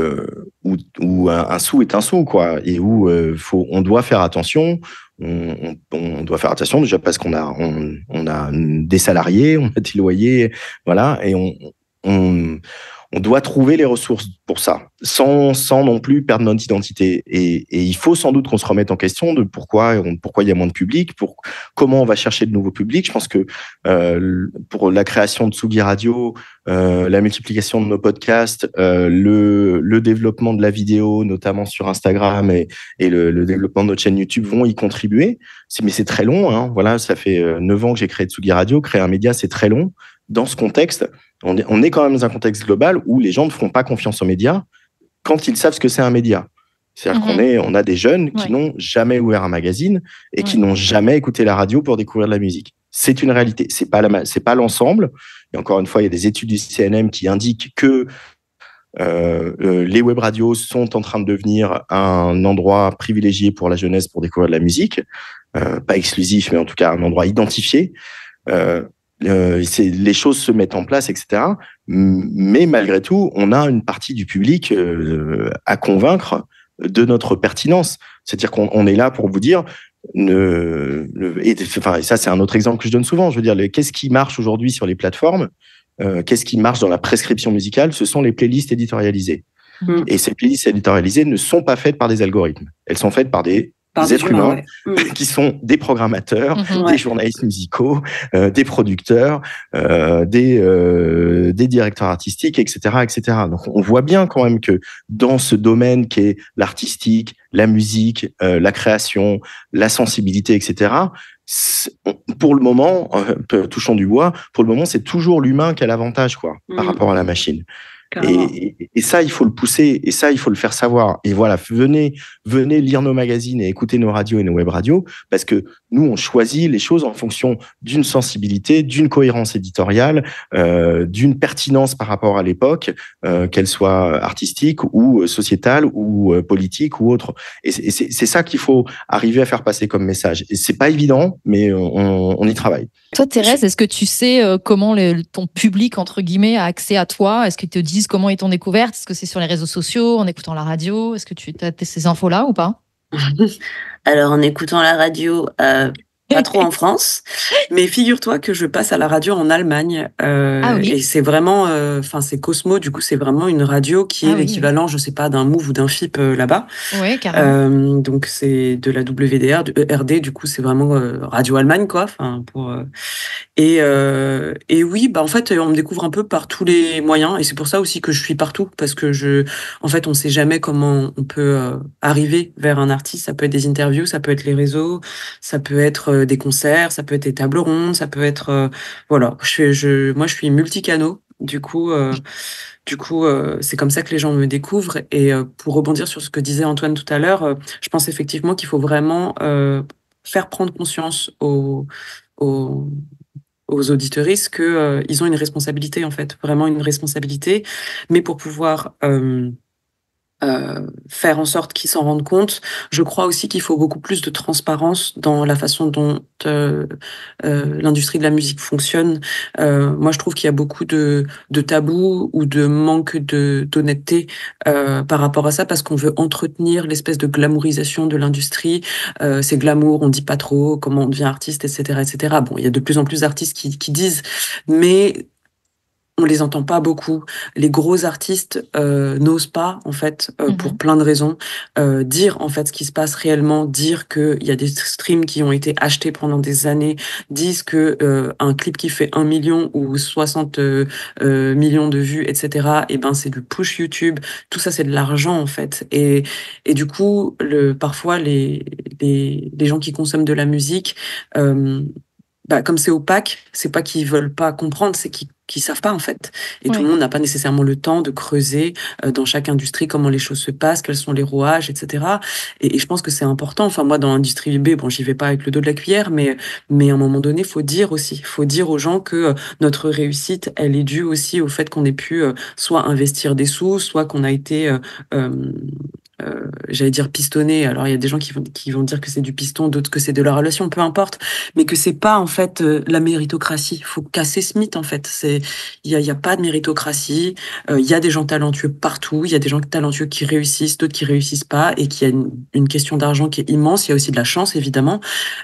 Speaker 3: un sou est un sou, quoi, et où on doit faire attention. On doit faire attention déjà parce qu'on a des salariés, on a des loyers, voilà, et on doit trouver les ressources pour ça, sans non plus perdre notre identité. Et il faut sans doute qu'on se remette en question de pourquoi il y a moins de public, comment on va chercher de nouveaux publics. Je pense que pour la création de Tsugi Radio, la multiplication de nos podcasts, le développement de la vidéo, notamment sur Instagram, et le développement de notre chaîne YouTube vont y contribuer. Mais c'est très long, hein. Voilà, ça fait 9 ans que j'ai créé Tsugi Radio. Créer un média, c'est très long. Dans ce contexte, on est quand même dans un contexte global où les gens ne feront pas confiance aux médias quand ils savent ce que c'est un média. C'est-à-dire qu'on a des jeunes qui n'ont jamais ouvert un magazine et qui n'ont jamais écouté la radio pour découvrir de la musique. C'est une réalité. C'est pas l'ensemble. Et encore une fois, il y a des études du CNM qui indiquent que les web radios sont en train de devenir un endroit privilégié pour la jeunesse pour découvrir de la musique. Pas exclusif, mais en tout cas un endroit identifié. Les choses se mettent en place, etc. Mais malgré tout, on a une partie du public à convaincre de notre pertinence. C'est-à-dire qu'on est là pour vous dire, et ça c'est un autre exemple que je donne souvent, je veux dire, qu'est-ce qui marche aujourd'hui sur les plateformes, qu'est-ce qui marche dans la prescription musicale, ce sont les playlists éditorialisées. Et ces playlists éditorialisées ne sont pas faites par des algorithmes, elles sont faites par des êtres humains qui sont des programmateurs, des journalistes musicaux, des producteurs, des directeurs artistiques, etc., etc. Donc, on voit bien quand même que dans ce domaine qui est l'artistique, la musique, la création, la sensibilité, etc., pour le moment, touchons du bois, pour le moment, c'est toujours l'humain qui a l'avantage, quoi, par rapport à la machine. Et ça, il faut le pousser, et ça, il faut le faire savoir. Et voilà, venez lire nos magazines et écouter nos radios et nos web radios, parce que nous, on choisit les choses en fonction d'une sensibilité, d'une cohérence éditoriale, d'une pertinence par rapport à l'époque, qu'elle soit artistique ou sociétale ou politique ou autre. Et c'est ça qu'il faut arriver à faire passer comme message. Et c'est pas évident, mais on y travaille.
Speaker 1: Toi, Thérèse, est-ce que tu sais comment ton public, entre guillemets, a accès à toi? Est-ce qu'ils te disent comment ils t'ont découverte? Est-ce que c'est sur les réseaux sociaux, en écoutant la radio? Est-ce que tu as ces infos-là ou pas?
Speaker 4: Alors, en écoutant la radio,
Speaker 2: pas trop en France, mais figure-toi que je passe à la radio en Allemagne,
Speaker 1: Oui.
Speaker 2: et c'est vraiment, enfin c'est Cosmo, du coup c'est vraiment une radio qui est
Speaker 1: Oui.
Speaker 2: l'équivalent, je sais pas, d'un Move ou d'un FIP là-bas.
Speaker 1: Oui, carrément.
Speaker 2: Donc c'est de la WDR, du ERD, du coup c'est vraiment Radio Allemagne quoi. Enfin et oui, bah en fait on me découvre un peu par tous les moyens et c'est pour ça aussi que je suis partout parce que en fait on sait jamais comment on peut arriver vers un artiste. Ça peut être des interviews, ça peut être les réseaux, ça peut être des concerts, ça peut être des tables rondes, ça peut être voilà. Moi je suis multicanaux. C'est comme ça que les gens me découvrent. Et pour rebondir sur ce que disait Antoine tout à l'heure, je pense effectivement qu'il faut vraiment faire prendre conscience aux, aux auditeuristes que ils ont une responsabilité en fait, vraiment une responsabilité. Mais pour pouvoir faire en sorte qu'ils s'en rendent compte. Je crois aussi qu'il faut beaucoup plus de transparence dans la façon dont l'industrie de la musique fonctionne. Moi, je trouve qu'il y a beaucoup de tabous ou de manque d'honnêteté par rapport à ça, parce qu'on veut entretenir l'espèce de glamourisation de l'industrie. C'est glamour, on dit pas trop comment on devient artiste, etc., etc. Bon, il y a de plus en plus d'artistes qui disent, mais on les entend pas beaucoup. Les gros artistes n'osent pas, en fait, pour plein de raisons, dire en fait ce qui se passe réellement, dire qu'il y a des streams qui ont été achetés pendant des années, disent que un clip qui fait 1 million ou 60 millions de vues, etc. Et ben c'est du push YouTube. Tout ça c'est de l'argent en fait. Et du coup, parfois les gens qui consomment de la musique comme c'est opaque, c'est pas qu'ils veulent pas comprendre, c'est qu'ils savent pas en fait. Et tout le monde n'a pas nécessairement le temps de creuser dans chaque industrie comment les choses se passent, quels sont les rouages, etc. Et je pense que c'est important. Enfin moi dans l'industrie B, bon j'y vais pas avec le dos de la cuillère, mais à un moment donné, faut dire aux gens que notre réussite, elle est due aussi au fait qu'on ait pu soit investir des sous, soit qu'on a été j'allais dire pistonné. Alors il y a des gens qui vont dire que c'est du piston, d'autres que c'est de la relation, peu importe, mais que c'est pas en fait la méritocratie. Faut casser ce mythe en fait. Il y a pas de méritocratie. Il y a des gens talentueux partout. Il y a des gens talentueux qui réussissent, d'autres qui réussissent pas, et qu'il y a une question d'argent qui est immense. Il y a aussi de la chance évidemment.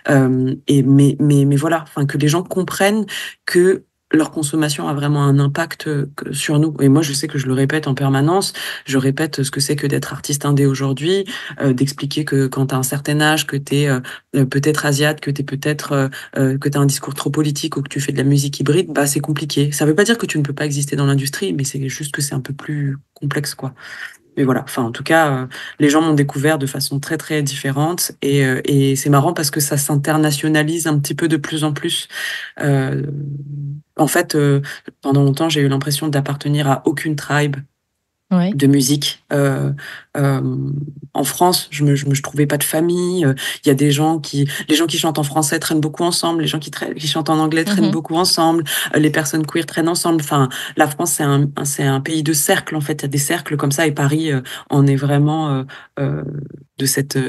Speaker 2: Mais voilà, enfin que les gens comprennent que leur consommation a vraiment un impact sur nous. Et moi, je sais que je le répète en permanence. Je répète ce que c'est que d'être artiste indé aujourd'hui, d'expliquer que quand tu as un certain âge, que tu es peut-être asiate, que tu es peut-être que tu as un discours trop politique ou que tu fais de la musique hybride, bah c'est compliqué. Ça veut pas dire que tu ne peux pas exister dans l'industrie, mais c'est juste que c'est un peu plus complexe, quoi. Mais voilà, enfin en tout cas, les gens m'ont découvert de façon très très différente et c'est marrant parce que ça s'internationalise un petit peu de plus en plus. En fait, pendant longtemps, j'ai eu l'impression d'appartenir à aucune tribe de musique. En France, je trouvais pas de famille. Il y a les gens qui chantent en français traînent beaucoup ensemble, les gens qui chantent en anglais traînent beaucoup ensemble, les personnes queer traînent ensemble. Enfin, la France, c'est un pays de cercles, en fait. Il y a des cercles comme ça, et Paris en est vraiment de cette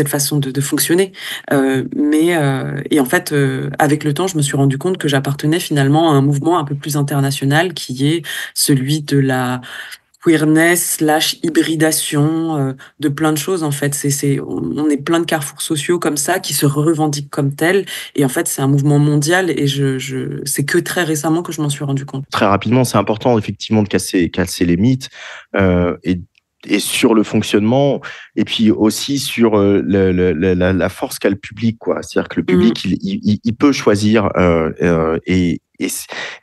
Speaker 2: façon de fonctionner. Et en fait, avec le temps, je me suis rendu compte que j'appartenais finalement à un mouvement un peu plus international qui est celui de la queerness / hybridation de plein de choses en fait. On est plein de carrefours sociaux comme ça qui se revendiquent comme tels, et en fait c'est un mouvement mondial, et c'est que très récemment que je m'en suis rendu compte.
Speaker 3: Très rapidement, c'est important effectivement de casser les mythes et sur le fonctionnement, et puis aussi sur la force qu'a le public, quoi. C'est-à-dire que le public, il peut choisir, et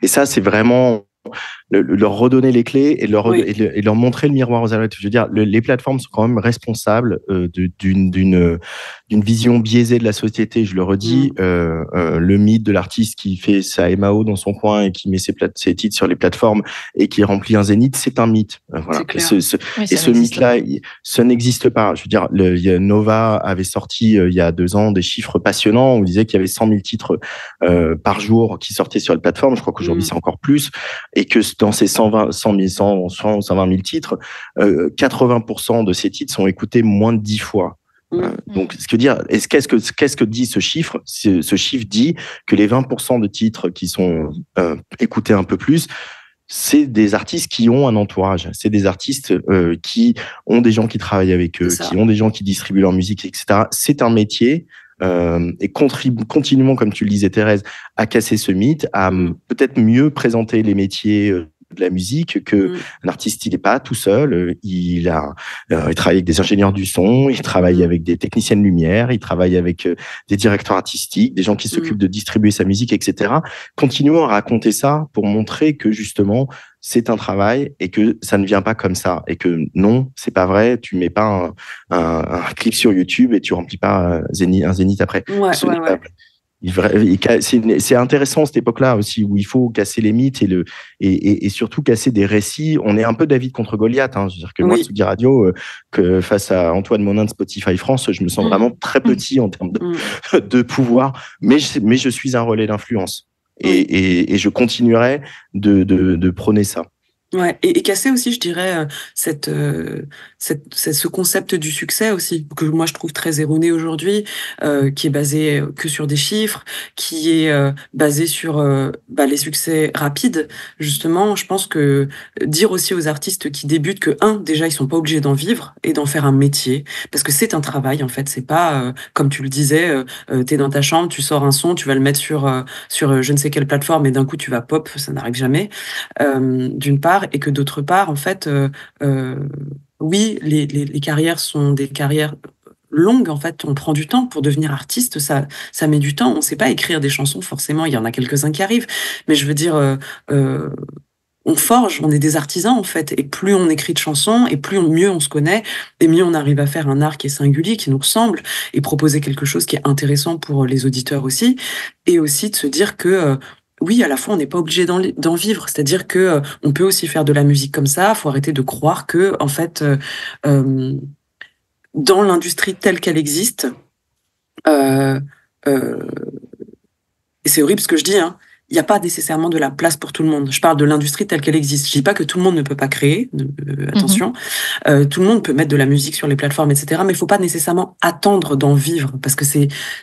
Speaker 3: ça, c'est vraiment leur redonner les clés et leur montrer le miroir aux adultes. Je veux dire, les plateformes sont quand même responsables d'une vision biaisée de la société. Je le redis, le mythe de l'artiste qui fait sa MAO dans son coin et qui met ses titres sur les plateformes et qui remplit un zénith, c'est un mythe. Voilà. Et ce mythe-là, ça n'existe pas. Je veux dire, Nova avait sorti il y a 2 ans des chiffres passionnants. On disait qu'il y avait 100 000 titres par jour qui sortaient sur les plateformes. Je crois qu'aujourd'hui, c'est encore plus. Et que dans ces 120 000 titres, 80% de ces titres sont écoutés moins de 10 fois. Donc, qu'est-ce que dit ce chiffre? Ce chiffre dit que les 20% de titres qui sont écoutés un peu plus, c'est des artistes qui ont un entourage. C'est des artistes qui ont des gens qui travaillent avec eux, qui ont des gens qui distribuent leur musique, etc. C'est un métier. et continuons, comme tu le disais Thérèse, à casser ce mythe, à peut-être mieux présenter les métiers de la musique, que un artiste, il n'est pas tout seul, il travaille avec des ingénieurs du son, il travaille avec des techniciens de lumière, il travaille avec des directeurs artistiques, des gens qui s'occupent de distribuer sa musique, etc. Continuons à raconter ça pour montrer que justement, c'est un travail et que ça ne vient pas comme ça, et que non, c'est pas vrai, tu mets pas un clip sur YouTube et tu remplis pas un zénith après. Ce n'est pas vrai. C'est intéressant cette époque-là aussi, où il faut casser les mythes et surtout casser des récits. On est un peu David contre Goliath. Hein. C'est-à-dire que moi, Tsugi Radio, que face à Antoine Monin de Spotify France, je me sens vraiment très petit en termes de pouvoir, mais je suis un relais d'influence. Et je continuerai de prôner ça.
Speaker 2: Ouais, et casser aussi, je dirais, ce concept du succès aussi, que moi je trouve très erroné aujourd'hui, qui est basé que sur des chiffres, qui est basé sur les succès rapides. Justement, je pense que dire aussi aux artistes qui débutent que, déjà, ils sont pas obligés d'en vivre et d'en faire un métier, parce que c'est un travail, en fait. C'est pas, comme tu le disais, t'es dans ta chambre, tu sors un son, tu vas le mettre sur je ne sais quelle plateforme, et d'un coup, tu vas pop, ça n'arrive jamais, d'une part. Et que d'autre part, en fait, oui, les carrières sont des carrières longues, en fait. On prend du temps pour devenir artiste, ça met du temps. On ne sait pas écrire des chansons, forcément, il y en a quelques-uns qui arrivent, mais je veux dire, on forge, on est des artisans, en fait, et plus on écrit de chansons, et mieux on se connaît, et mieux on arrive à faire un art qui est singulier, qui nous ressemble, et proposer quelque chose qui est intéressant pour les auditeurs aussi, et aussi de se dire que oui, à la fois, on n'est pas obligé d'en vivre. C'est-à-dire que on peut aussi faire de la musique comme ça. Il faut arrêter de croire que, en fait, dans l'industrie telle qu'elle existe, et c'est horrible ce que je dis, hein, il n'y a pas nécessairement de la place pour tout le monde. Je parle de l'industrie telle qu'elle existe. Je dis pas que tout le monde ne peut pas créer, attention. Tout le monde peut mettre de la musique sur les plateformes, etc. Mais il faut pas nécessairement attendre d'en vivre, parce que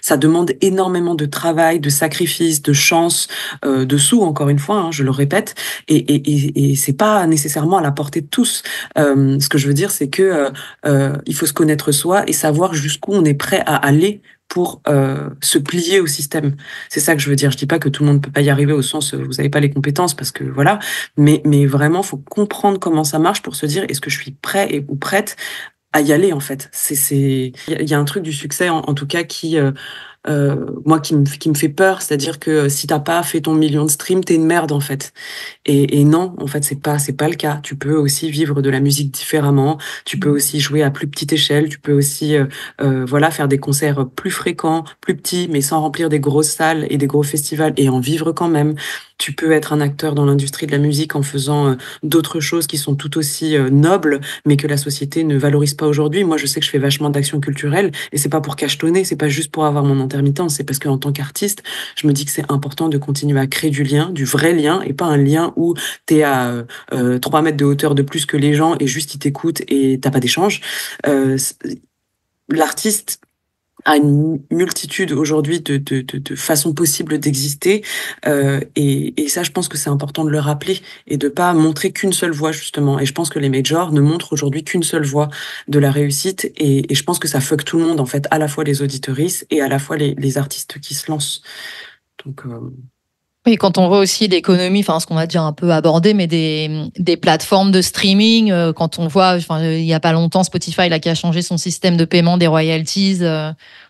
Speaker 2: ça demande énormément de travail, de sacrifice, de chance, de sous, encore une fois, hein, je le répète. Et c'est pas nécessairement à la portée de tous. Ce que je veux dire, c'est que il faut se connaître soi et savoir jusqu'où on est prêt à aller pour se plier au système. C'est ça que je veux dire. Je dis pas que tout le monde peut pas y arriver au sens vous n'avez pas les compétences, parce que voilà, mais vraiment faut comprendre comment ça marche pour se dire est-ce que je suis prêt ou prête à y aller, en fait. Il y a un truc du succès en tout cas qui moi qui me fait peur, c'est-à-dire que si t'as pas fait ton million de streams, t'es une merde, en fait. Et non, en fait, c'est pas le cas. Tu peux aussi vivre de la musique différemment. Tu peux aussi jouer à plus petite échelle. Tu peux aussi, voilà, faire des concerts plus fréquents, plus petits, mais sans remplir des grosses salles et des gros festivals, et en vivre quand même. Tu peux être un acteur dans l'industrie de la musique en faisant d'autres choses qui sont tout aussi nobles, mais que la société ne valorise pas aujourd'hui. Moi, je sais que je fais vachement d'actions culturelles, et c'est pas pour cachetonner, c'est pas juste pour avoir mon intermittence, c'est parce qu'en tant qu'artiste, je me dis que c'est important de continuer à créer du lien, du vrai lien, et pas un lien où t'es à 3 mètres de hauteur de plus que les gens et juste ils t'écoutent et t'as pas d'échange. L'artiste a une multitude aujourd'hui de façons possibles d'exister, et ça, je pense que c'est important de le rappeler et de pas montrer qu'une seule voie, justement. Et je pense que les majors ne montrent aujourd'hui qu'une seule voie de la réussite, et je pense que ça fuck tout le monde, en fait, à la fois les auditeuristes et à la fois les artistes qui se lancent. Donc
Speaker 1: oui, quand on voit aussi l'économie, enfin ce qu'on a déjà un peu abordé, mais des plateformes de streaming, quand on voit, il y a pas longtemps, Spotify là, qui a changé son système de paiement des royalties,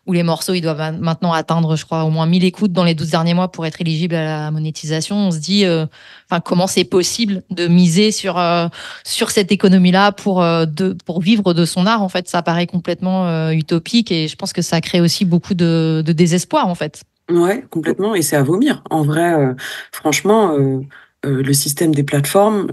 Speaker 1: où les morceaux ils doivent maintenant atteindre, je crois, au moins 1000 écoutes dans les 12 derniers mois pour être éligibles à la monétisation. On se dit, comment c'est possible de miser sur cette économie-là pour vivre de son art, en fait. Ça paraît complètement utopique, et je pense que ça crée aussi beaucoup de désespoir, en fait.
Speaker 2: Ouais, complètement, et c'est à vomir. En vrai, franchement, le système des plateformes,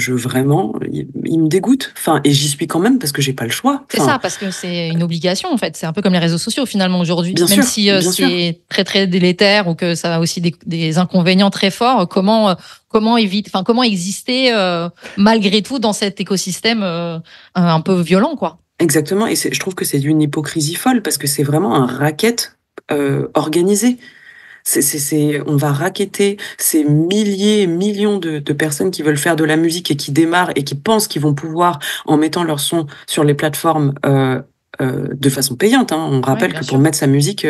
Speaker 2: vraiment, il me dégoûte. Enfin, et j'y suis quand même parce que j'ai pas le choix.
Speaker 1: C'est ça, parce que c'est une obligation, en fait. C'est un peu comme les réseaux sociaux, finalement, aujourd'hui.
Speaker 2: Bien
Speaker 1: Même
Speaker 2: sûr,
Speaker 1: si
Speaker 2: bien sûr.
Speaker 1: c'est très, très délétère, ou que ça a aussi des inconvénients très forts, comment exister malgré tout dans cet écosystème un peu violent, quoi.
Speaker 2: Exactement, et je trouve que c'est d'une hypocrisie folle, parce que c'est vraiment un racket organisé. On va racketter ces milliers, millions de personnes qui veulent faire de la musique et qui démarrent et qui pensent qu'ils vont pouvoir, en mettant leur son sur les plateformes, de façon payante. Hein. On rappelle que pour mettre sa musique,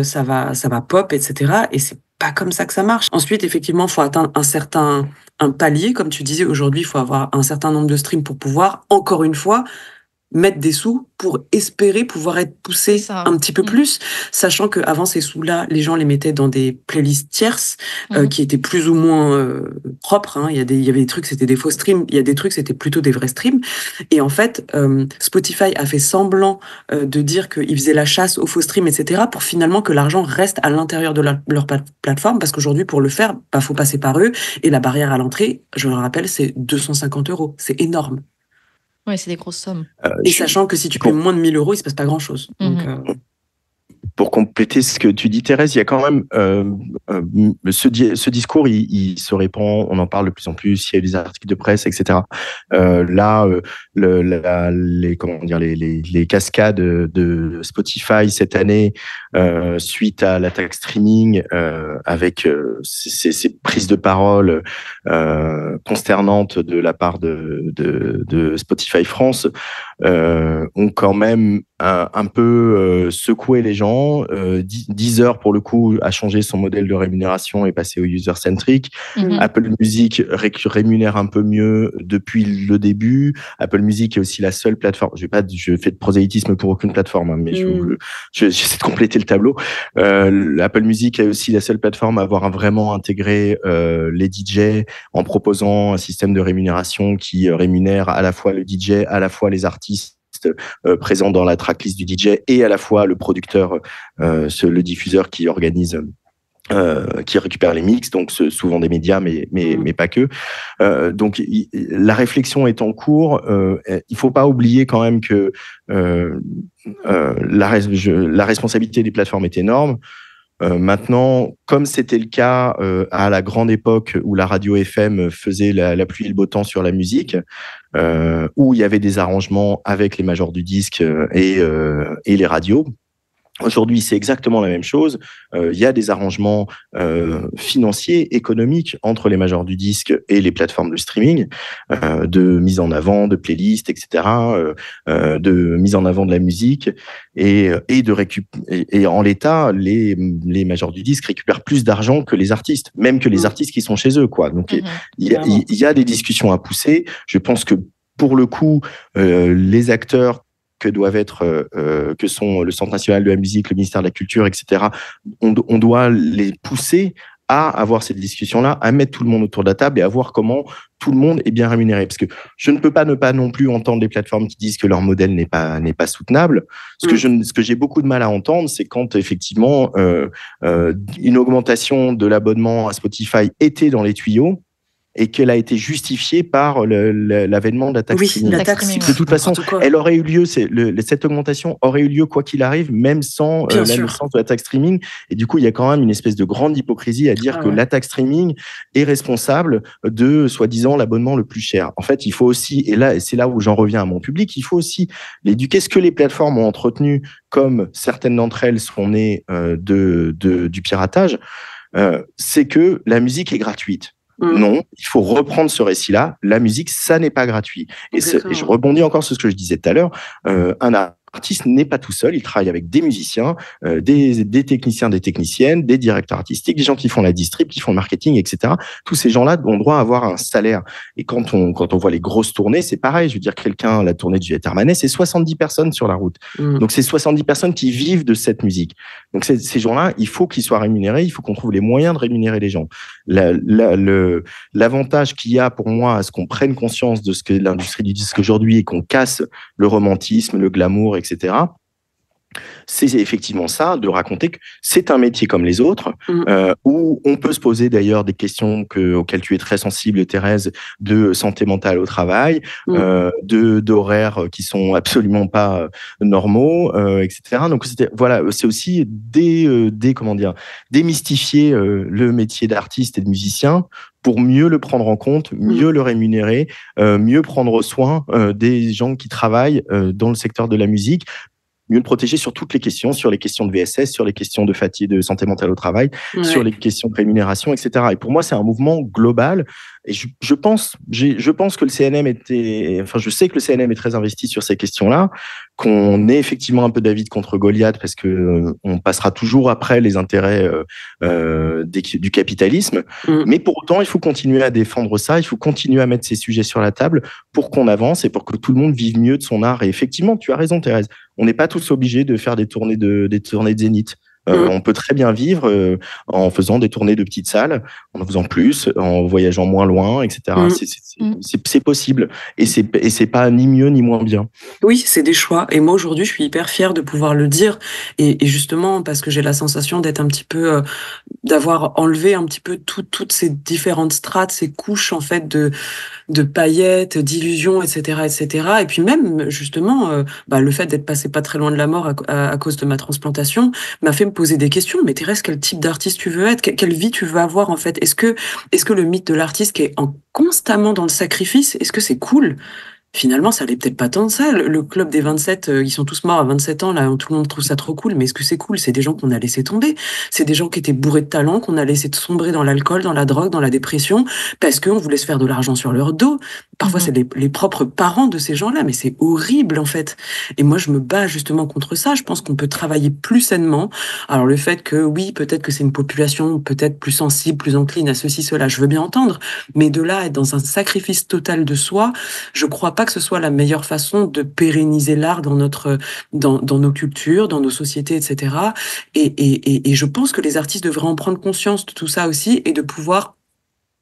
Speaker 2: ça va pop, etc. Et c'est pas comme ça que ça marche. Ensuite, effectivement, il faut atteindre un palier, comme tu disais. Aujourd'hui, il faut avoir un certain nombre de streams pour pouvoir, encore une fois, mettre des sous pour espérer pouvoir être poussé un petit peu plus, sachant qu'avant ces sous-là, les gens les mettaient dans des playlists tierces qui étaient plus ou moins propres. Hein. Il y avait des trucs, c'était des faux streams. Il y a des trucs, c'était plutôt des vrais streams. Et en fait, Spotify a fait semblant de dire qu'ils faisaient la chasse aux faux streams, etc., pour finalement que l'argent reste à l'intérieur de leur plateforme, parce qu'aujourd'hui, pour le faire, faut passer par eux. Et la barrière à l'entrée, je le rappelle, c'est 250 €. C'est énorme.
Speaker 1: Oui, c'est des grosses sommes.
Speaker 2: Et sachant que si tu payes moins de 1 000 €, il se passe pas grand-chose. Donc,
Speaker 3: pour compléter ce que tu dis, Thérèse, il y a quand même ce discours, il se répand, on en parle de plus en plus, il y a des articles de presse, etc. Les cascades de Spotify cette année, suite à l'attaque streaming, avec ces prises de parole consternantes de la part de Spotify France, ont quand même un peu secoué les gens. Deezer, pour le coup, a changé son modèle de rémunération et passé au user-centric. Apple Music rémunère un peu mieux depuis le début. Apple Music est aussi la seule plateforme. Je fais de prosélytisme pour aucune plateforme, hein, mais j'essaie de compléter le tableau. Apple Music est aussi la seule plateforme à avoir vraiment intégré les DJ en proposant un système de rémunération qui rémunère à la fois le DJ, à la fois les artistes présents dans la tracklist du DJ et à la fois le producteur, le diffuseur qui organise, qui récupère les mix, donc souvent des médias, mais pas que. Donc la réflexion est en cours. Il faut pas oublier quand même que la responsabilité des plateformes est énorme. Maintenant, comme c'était le cas à la grande époque où la radio FM faisait la pluie et le beau temps sur la musique, où il y avait des arrangements avec les majors du disque et les radios. Aujourd'hui, c'est exactement la même chose. Il y a des arrangements financiers, économiques entre les majors du disque et les plateformes de streaming, de mise en avant, de playlists, etc., de mise en avant de la musique et en l'état, les majors du disque récupèrent plus d'argent que les artistes, même que les artistes qui sont chez eux, quoi. Donc, il y a des discussions à pousser. Je pense que pour le coup, les acteurs que sont le Centre national de la musique, le ministère de la Culture, etc. On doit les pousser à avoir cette discussion-là, à mettre tout le monde autour de la table et à voir comment tout le monde est bien rémunéré. Parce que je ne peux pas ne pas non plus entendre les plateformes qui disent que leur modèle n'est pas soutenable. Ce que j'ai beaucoup de mal à entendre, c'est quand effectivement une augmentation de l'abonnement à Spotify était dans les tuyaux, et qu'elle a été justifiée par l'avènement de la taxe streaming. De toute façon, elle aurait eu lieu, cette augmentation aurait eu lieu quoi qu'il arrive, même sans la naissance de la taxe streaming. Et du coup, il y a quand même une espèce de grande hypocrisie à dire que la taxe streaming est responsable de, soi-disant, l'abonnement le plus cher. En fait, il faut aussi, et c'est là où j'en reviens à mon public, il faut aussi l'éduquer. Ce que les plateformes ont entretenu, comme certaines d'entre elles sont nées du piratage, c'est que la musique est gratuite. Non, il faut reprendre ce récit-là. La musique, ça n'est pas gratuit. Et je rebondis encore sur ce que je disais tout à l'heure. Un artiste n'est pas tout seul. Il travaille avec des musiciens, des techniciens, des techniciennes, des directeurs artistiques, des gens qui font la distrib, qui font le marketing, etc. Tous ces gens-là ont droit à avoir un salaire. Et quand on voit les grosses tournées, c'est pareil. Je veux dire, la tournée du Juliette Armanet, c'est 70 personnes sur la route. Donc, c'est 70 personnes qui vivent de cette musique. Donc, ces gens-là, il faut qu'ils soient rémunérés. Il faut qu'on trouve les moyens de rémunérer les gens. L'avantage qu'il y a pour moi à ce qu'on prenne conscience de ce que l'industrie du disque aujourd'hui et qu'on casse le romantisme, le glamour, etc., c'est effectivement ça, de raconter que c'est un métier comme les autres, où on peut se poser d'ailleurs des questions auxquelles tu es très sensible, Thérèse, de santé mentale au travail, d'horaires qui sont absolument pas normaux, etc. Donc voilà, c'est aussi démystifier le métier d'artiste et de musicien pour mieux le prendre en compte, mieux le rémunérer, mieux prendre soin des gens qui travaillent dans le secteur de la musique, mieux le protéger sur toutes les questions, sur les questions de VSS, sur les questions de fatigue, de santé mentale au travail, sur les questions de rémunération, etc. Et pour moi, c'est un mouvement global. Et je pense que le CNM je sais que le CNM est très investi sur ces questions-là, qu'on est effectivement un peu David contre Goliath parce que on passera toujours après les intérêts du capitalisme. Mais pour autant, il faut continuer à défendre ça, il faut continuer à mettre ces sujets sur la table pour qu'on avance et pour que tout le monde vive mieux de son art. Et effectivement, tu as raison, Thérèse. On n'est pas tous obligés de faire des tournées de Zénith. On peut très bien vivre en faisant des tournées de petites salles, en faisant plus, en voyageant moins loin, etc. C'est possible. Et c'est pas ni mieux ni moins bien.
Speaker 2: Oui, c'est des choix. Et moi, aujourd'hui, je suis hyper fière de pouvoir le dire. Et justement, parce que j'ai la sensation d'être un petit peu, d'avoir enlevé un petit peu toutes ces différentes strates, ces couches, en fait, de paillettes, d'illusions, etc., etc. Et puis même, justement, le fait d'être passé pas très loin de la mort à cause de ma transplantation m'a fait me poser des questions. Mais Thérèse, quel type d'artiste tu veux être? Quelle vie tu veux avoir, en fait? Est-ce que le mythe de l'artiste qui est constamment dans le sacrifice, est-ce que c'est cool? Finalement, ça allait peut-être pas tant de ça. Le club des 27, ils sont tous morts à 27 ans, là, tout le monde trouve ça trop cool. Mais est-ce que c'est cool? C'est des gens qu'on a laissé tomber. C'est des gens qui étaient bourrés de talent, qu'on a laissé sombrer dans l'alcool, dans la drogue, dans la dépression, parce qu'on voulait se faire de l'argent sur leur dos. Parfois, c'est les propres parents de ces gens-là, mais c'est horrible, en fait. Et moi, je me bats justement contre ça. Je pense qu'on peut travailler plus sainement. Alors, le fait que, oui, peut-être que c'est une population peut-être plus sensible, plus encline à ceci, cela, je veux bien entendre. Mais de là à être dans un sacrifice total de soi, je crois pas que ce soit la meilleure façon de pérenniser l'art dans nos cultures, dans nos sociétés, etc. Et je pense que les artistes devraient en prendre conscience de tout ça aussi et de pouvoir.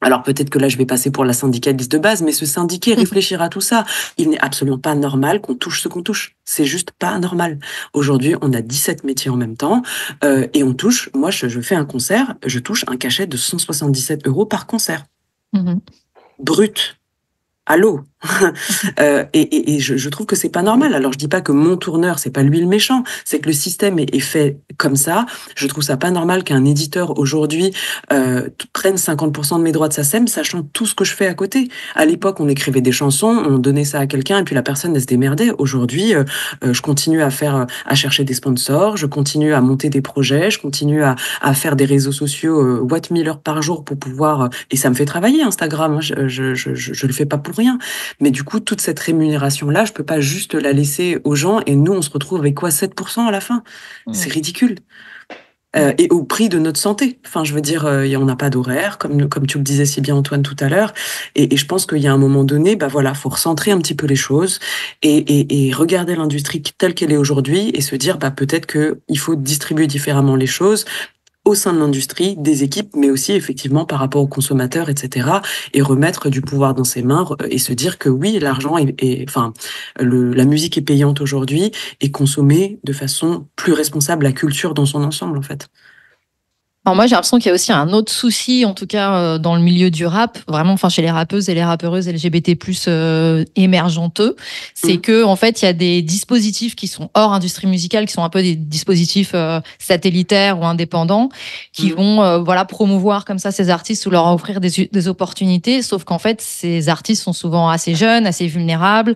Speaker 2: Alors peut-être que là je vais passer pour la syndicaliste de base, mais se syndiquer, réfléchir à tout ça. Il n'est absolument pas normal qu'on touche ce qu'on touche. C'est juste pas normal. Aujourd'hui, on a 17 métiers en même temps et on touche. Moi, je fais un concert, je touche un cachet de 177 € par concert. Brut. Allô. Et je trouve que c'est pas normal. Alors je dis pas que mon tourneur c'est pas lui le méchant, c'est que le système est fait comme ça. Je trouve ça pas normal qu'un éditeur aujourd'hui prenne 50% de mes droits de SACEM, sachant tout ce que je fais à côté. À l'époque, on écrivait des chansons, on donnait ça à quelqu'un et puis la personne elle se démerdait. Aujourd'hui, je continue à chercher des sponsors, je continue à monter des projets, je continue à faire des réseaux sociaux What 1000 heures par jour pour pouvoir et ça me fait travailler Instagram. Hein, je le fais pas pour rien. Mais du coup, toute cette rémunération-là, je peux pas juste la laisser aux gens et nous, on se retrouve avec quoi, 7% à la fin? C'est ridicule. Et au prix de notre santé. Enfin, je veux dire, on n'a pas d'horaire, comme tu le disais si bien, Antoine, tout à l'heure. Et je pense qu'il y a un moment donné, faut recentrer un petit peu les choses et regarder l'industrie telle qu'elle est aujourd'hui et se dire, peut-être qu'il faut distribuer différemment les choses au sein de l'industrie, des équipes, mais aussi effectivement par rapport aux consommateurs, etc. Et remettre du pouvoir dans ses mains et se dire que oui, l'argent la musique est payante aujourd'hui et consommer de façon plus responsable la culture dans son ensemble, en fait.
Speaker 1: Alors moi, j'ai l'impression qu'il y a aussi un autre souci, en tout cas dans le milieu du rap, vraiment, chez les rappeuses et les rappeuses LGBT+ émergenteux, c'est que en fait, il y a des dispositifs qui sont hors industrie musicale, qui sont un peu des dispositifs satellitaires ou indépendants, qui vont promouvoir comme ça ces artistes ou leur offrir des opportunités. Sauf qu'en fait, ces artistes sont souvent assez jeunes, assez vulnérables,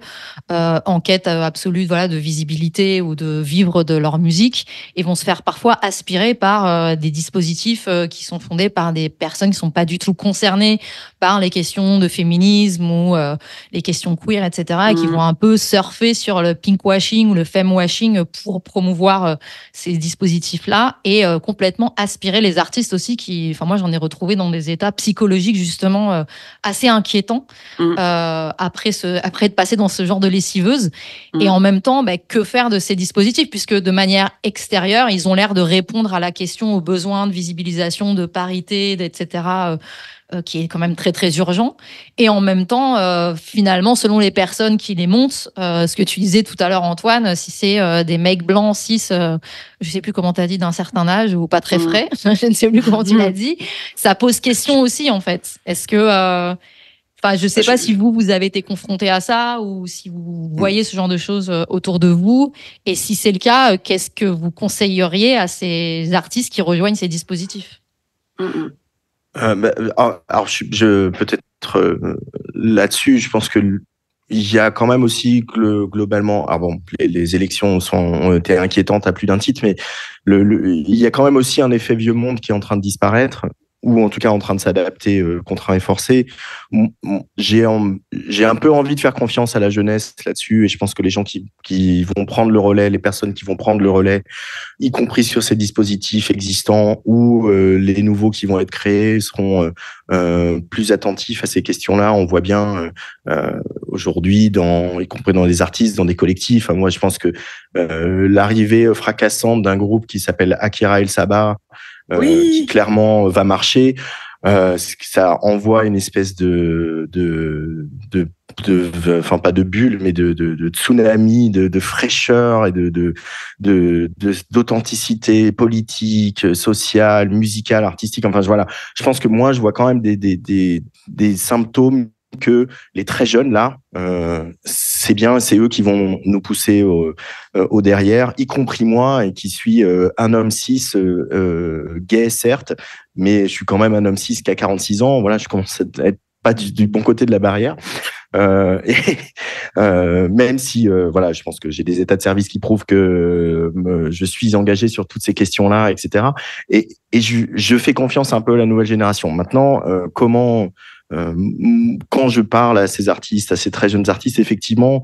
Speaker 1: en quête absolue de visibilité ou de vivre de leur musique, et vont se faire parfois aspirer par des dispositifs qui sont fondés par des personnes qui ne sont pas du tout concernées par les questions de féminisme ou les questions queer, etc., et qui vont un peu surfer sur le pinkwashing ou le femwashing pour promouvoir ces dispositifs-là et complètement aspirer les artistes aussi moi j'en ai retrouvé dans des états psychologiques justement assez inquiétants après être passé dans ce genre de lessiveuse. Et en même temps, que faire de ces dispositifs, puisque de manière extérieure, ils ont l'air de répondre à la question, aux besoins de visibilisation, de parité, etc., qui est quand même très, très urgent. Et en même temps, finalement, selon les personnes qui les montent, ce que tu disais tout à l'heure, Antoine, si c'est des mecs blancs, cis, je ne sais plus comment tu as dit, d'un certain âge ou pas très frais, je ne sais plus comment tu l'as dit, ça pose question aussi, en fait. Est-ce que... je ne sais pas si vous avez été confronté à ça ou si vous voyez ce genre de choses autour de vous. Et si c'est le cas, qu'est-ce que vous conseilleriez à ces artistes qui rejoignent ces dispositifs?
Speaker 3: Alors, peut-être là-dessus, je pense que il y a quand même aussi globalement, les élections ont été inquiétantes à plus d'un titre, mais il y a quand même aussi un effet vieux monde qui est en train de disparaître, ou en tout cas en train de s'adapter, contraint et forcé. J'ai un peu envie de faire confiance à la jeunesse là-dessus, et je pense que les gens qui vont prendre le relais, les personnes qui vont prendre le relais, y compris sur ces dispositifs existants ou les nouveaux qui vont être créés, seront plus attentifs à ces questions-là. On voit bien aujourd'hui, y compris dans les artistes, dans des collectifs. Moi, je pense que l'arrivée fracassante d'un groupe qui s'appelle Akira El Sabah, qui clairement va marcher, ça envoie une espèce enfin pas de bulle, mais de tsunami, de fraîcheur et d'authenticité politique, sociale, musicale, artistique. Enfin voilà, je pense que moi je vois quand même des symptômes que les très jeunes là, c'est bien, c'est eux qui vont nous pousser au derrière, y compris moi, et qui suis un homme cis, gay certes, mais je suis quand même un homme cis qui a 46 ans. Voilà, je commence à être pas du bon côté de la barrière. Même si, voilà, je pense que j'ai des états de service qui prouvent que je suis engagé sur toutes ces questions-là, etc. Et je fais confiance un peu à la nouvelle génération. Maintenant, quand je parle à ces artistes, à ces très jeunes artistes, effectivement,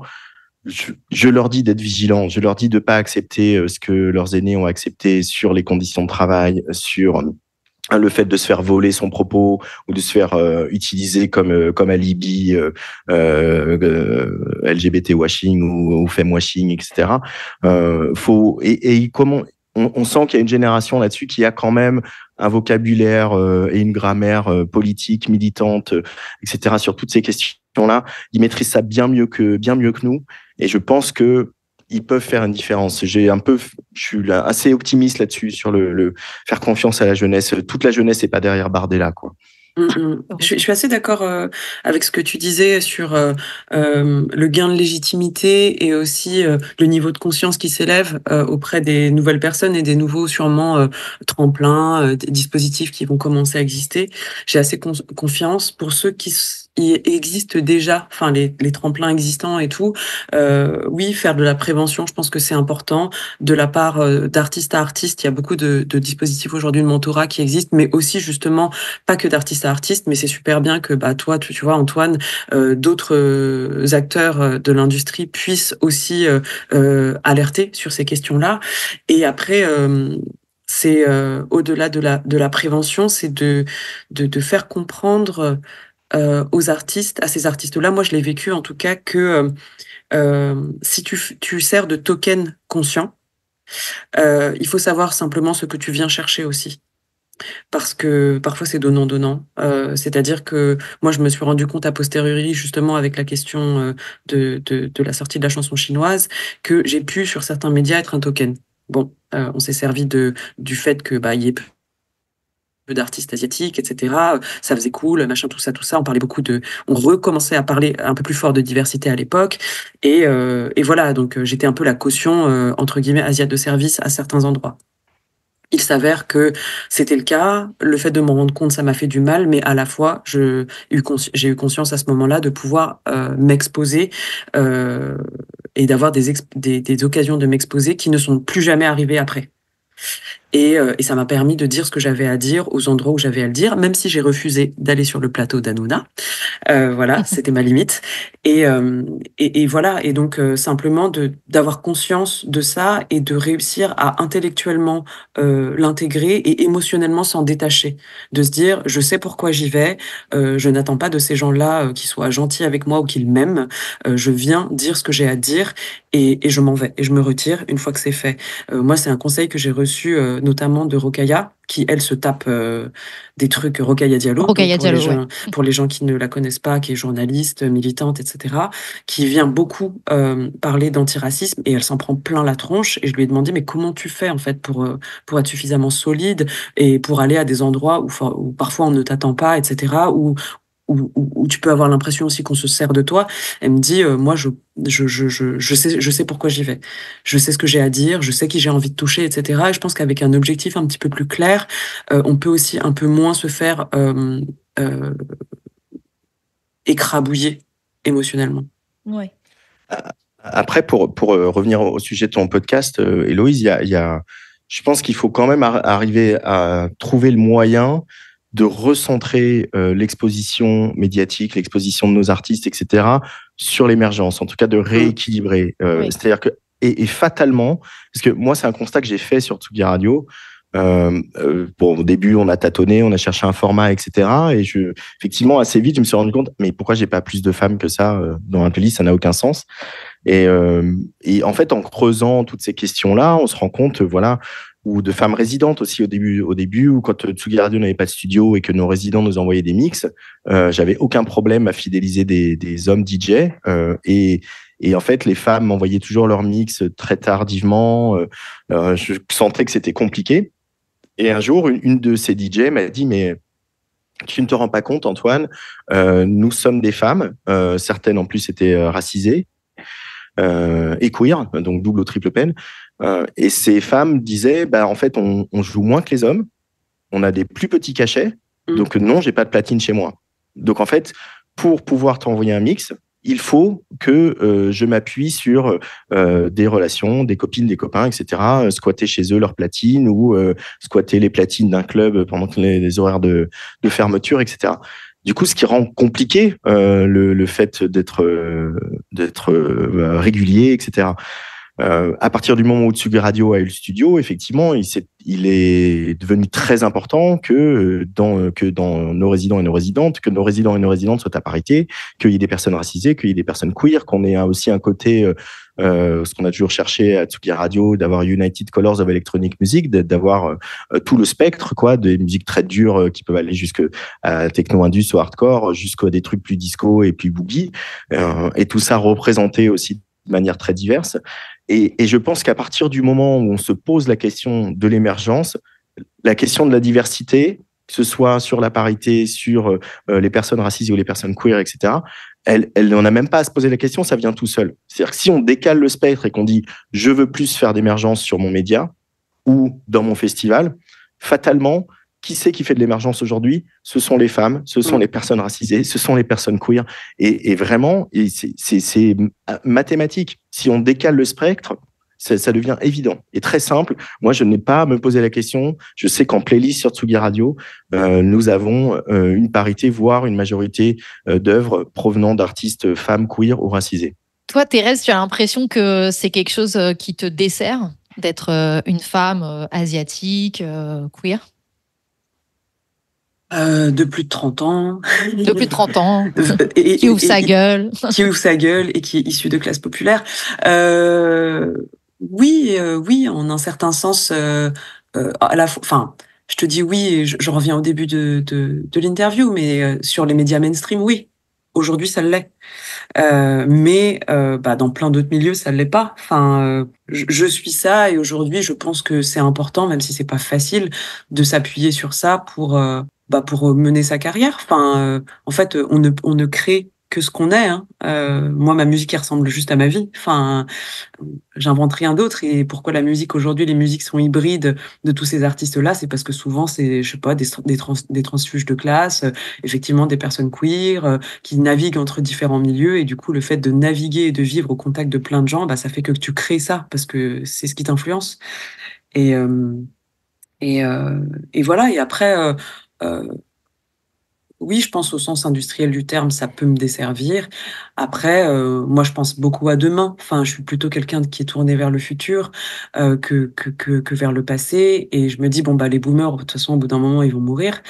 Speaker 3: je leur dis d'être vigilants, je leur dis de pas accepter ce que leurs aînés ont accepté sur les conditions de travail, sur le fait de se faire voler son propos ou de se faire utiliser comme alibi LGBT washing ou femme washing, etc. Comment on sent qu'il y a une génération là-dessus qui a quand même un vocabulaire et une grammaire politique, militante, etc. sur toutes ces questions-là. Ils maîtrisent ça bien mieux que nous. Et je pense que ils peuvent faire une différence. Je suis là, assez optimiste là-dessus, sur le faire confiance à la jeunesse. Toute la jeunesse n'est pas derrière Bardella, quoi.
Speaker 2: Je suis assez d'accord avec ce que tu disais sur le gain de légitimité et aussi le niveau de conscience qui s'élève auprès des nouvelles personnes et des nouveaux sûrement tremplins, des dispositifs qui vont commencer à exister. J'ai assez confiance pour ceux qui existent déjà, enfin les tremplins existants et tout. Oui, faire de la prévention, je pense que c'est important. De la part d'artiste à artiste, il y a beaucoup de dispositifs aujourd'hui de mentorat qui existent, mais aussi justement pas que d'artiste à artiste, mais c'est super bien que toi, tu vois, Antoine, d'autres acteurs de l'industrie puissent aussi alerter sur ces questions-là. Et après, c'est au-delà de la prévention, c'est de faire comprendre aux artistes, à ces artistes-là. Moi, je l'ai vécu en tout cas que si tu sers de token conscient, il faut savoir simplement ce que tu viens chercher aussi. Parce que parfois c'est donnant-donnant. C'est-à-dire que moi, je me suis rendu compte a posteriori, justement, avec la question de la sortie de la chanson chinoise, que j'ai pu, sur certains médias, être un token. Bon, on s'est servi du fait que y ait peu d'artistes asiatiques, etc. Ça faisait cool, machin, tout ça. On parlait beaucoup on recommençait à parler un peu plus fort de diversité à l'époque. Et voilà, donc j'étais un peu la caution, entre guillemets, asiate de service à certains endroits. Il s'avère que c'était le cas. Le fait de m'en rendre compte, ça m'a fait du mal, mais à la fois, j'ai eu conscience à ce moment-là de pouvoir m'exposer et d'avoir des occasions de m'exposer qui ne sont plus jamais arrivées après. Et ça m'a permis de dire ce que j'avais à dire aux endroits où j'avais à le dire, même si j'ai refusé d'aller sur le plateau d'Hanouna. Voilà, c'était ma limite. Et voilà, et donc simplement d'avoir conscience de ça et de réussir à intellectuellement l'intégrer et émotionnellement s'en détacher. De se dire, je sais pourquoi j'y vais, je n'attends pas de ces gens-là qu'ils soient gentils avec moi ou qu'ils m'aiment. Je viens dire ce que j'ai à dire et je m'en vais et je me retire une fois que c'est fait. Moi, c'est un conseil que j'ai reçu notamment de Rokhaya, qui, elle, se tape des trucs. Rokhaya Diallo, pour les gens qui ne la connaissent pas, qui est journaliste, militante, etc., qui vient beaucoup parler d'antiracisme, et elle s'en prend plein la tronche. Et je lui ai demandé, mais comment tu fais, en fait, pour être suffisamment solide et pour aller à des endroits où parfois on ne t'attend pas, etc., où tu peux avoir l'impression aussi qu'on se sert de toi. Elle me dit, moi, je sais pourquoi j'y vais. Je sais ce que j'ai à dire, je sais qui j'ai envie de toucher, etc. Et je pense qu'avec un objectif un petit peu plus clair, on peut aussi un peu moins se faire écrabouiller émotionnellement.
Speaker 1: Ouais.
Speaker 3: Après, pour revenir au sujet de ton podcast, Héloïse, je pense qu'il faut quand même arriver à trouver le moyen de recentrer l'exposition médiatique, l'exposition de nos artistes, etc., sur l'émergence, en tout cas de rééquilibrer.
Speaker 1: Oui.
Speaker 3: C'est-à-dire que, et fatalement, parce que moi, c'est un constat que j'ai fait sur Tsugi Radio. Au début, on a tâtonné, on a cherché un format, etc. Et effectivement, assez vite, je me suis rendu compte, mais pourquoi j'ai pas plus de femmes que ça dans un playlist? Ça n'a aucun sens. Et en fait, en creusant toutes ces questions-là, on se rend compte, voilà, ou de femmes résidentes aussi au début, où quand Tsugi Radio n'avait pas de studio et que nos résidents nous envoyaient des mix, j'avais aucun problème à fidéliser des hommes DJ. Et en fait, les femmes m'envoyaient toujours leurs mix très tardivement. Je sentais que c'était compliqué. Et un jour, une de ces DJ m'a dit, mais tu ne te rends pas compte, Antoine, nous sommes des femmes, certaines en plus étaient racisées, et queer, donc double ou triple peine. Et ces femmes disaient, en fait, on joue moins que les hommes, on a des plus petits cachets, donc non, j'ai pas de platine chez moi. Donc en fait, pour pouvoir t'envoyer un mix, il faut que je m'appuie sur des relations, des copines, des copains, etc., squatter chez eux leurs platines ou squatter les platines d'un club pendant les horaires de fermeture, etc. Du coup, ce qui rend compliqué le fait d'être régulier, etc. À partir du moment où Tsugi Radio a eu le studio, effectivement, il est devenu très important que dans nos résidents et nos résidentes, que nos résidents et nos résidentes soient à parité, qu'il y ait des personnes racisées, qu'il y ait des personnes queer, qu'on ait aussi un côté, ce qu'on a toujours cherché à Tsugi Radio, d'avoir United Colors of Electronic Music, d'avoir tout le spectre, quoi, des musiques très dures qui peuvent aller jusqu'à techno-indus ou hardcore, jusqu'à des trucs plus disco et puis boogie, et tout ça représenté aussi de manière très diverse. Et je pense qu'à partir du moment où on se pose la question de l'émergence, la question de la diversité, que ce soit sur la parité, sur les personnes racisées ou les personnes queer, etc., elle n'en a même pas à se poser la question, ça vient tout seul. C'est-à-dire que si on décale le spectre et qu'on dit « je veux plus faire d'émergence sur mon média ou dans mon festival », fatalement, qui c'est qui fait de l'émergence aujourd'hui? Ce sont les femmes, ce sont les personnes racisées, ce sont les personnes queer. Et vraiment, c'est mathématique. Si on décale le spectre, ça devient évident et très simple. Moi, je n'ai pas à me poser la question. Je sais qu'en playlist sur Tsugi Radio, nous avons une parité, voire une majorité d'œuvres provenant d'artistes femmes, queer ou racisées.
Speaker 1: Toi, Thérèse, tu as l'impression que c'est quelque chose qui te dessert d'être une femme asiatique, queer?
Speaker 2: De plus de 30 ans.
Speaker 1: De plus de 30 ans, qui ouvre sa gueule.
Speaker 2: Qui ouvre sa gueule et qui est issu de classe populaire. Oui, en un certain sens, à la fois, enfin, je te dis oui, et je reviens au début de l'interview, mais sur les médias mainstream, oui. Aujourd'hui, ça l'est. Mais dans plein d'autres milieux, ça ne l'est pas. Enfin, je suis ça et aujourd'hui, je pense que c'est important, même si c'est pas facile, de s'appuyer sur ça pour mener sa carrière. Enfin, en fait, on ne crée que ce qu'on est. Hein. Moi, ma musique, elle ressemble juste à ma vie. Enfin, j'invente rien d'autre. Et pourquoi la musique aujourd'hui, les musiques sont hybrides de tous ces artistes-là, c'est parce que souvent, c'est, je sais pas, des transfuges de classe, effectivement, des personnes queer qui naviguent entre différents milieux. Et du coup, le fait de naviguer et de vivre au contact de plein de gens, ça fait que tu crées ça parce que c'est ce qui t'influence. Et voilà. Et après. Oui, je pense au sens industriel du terme, ça peut me desservir. Après, moi, je pense beaucoup à demain. Enfin, je suis plutôt quelqu'un qui est tourné vers le futur que vers le passé. Et je me dis, les boomers, de toute façon, au bout d'un moment, ils vont mourir.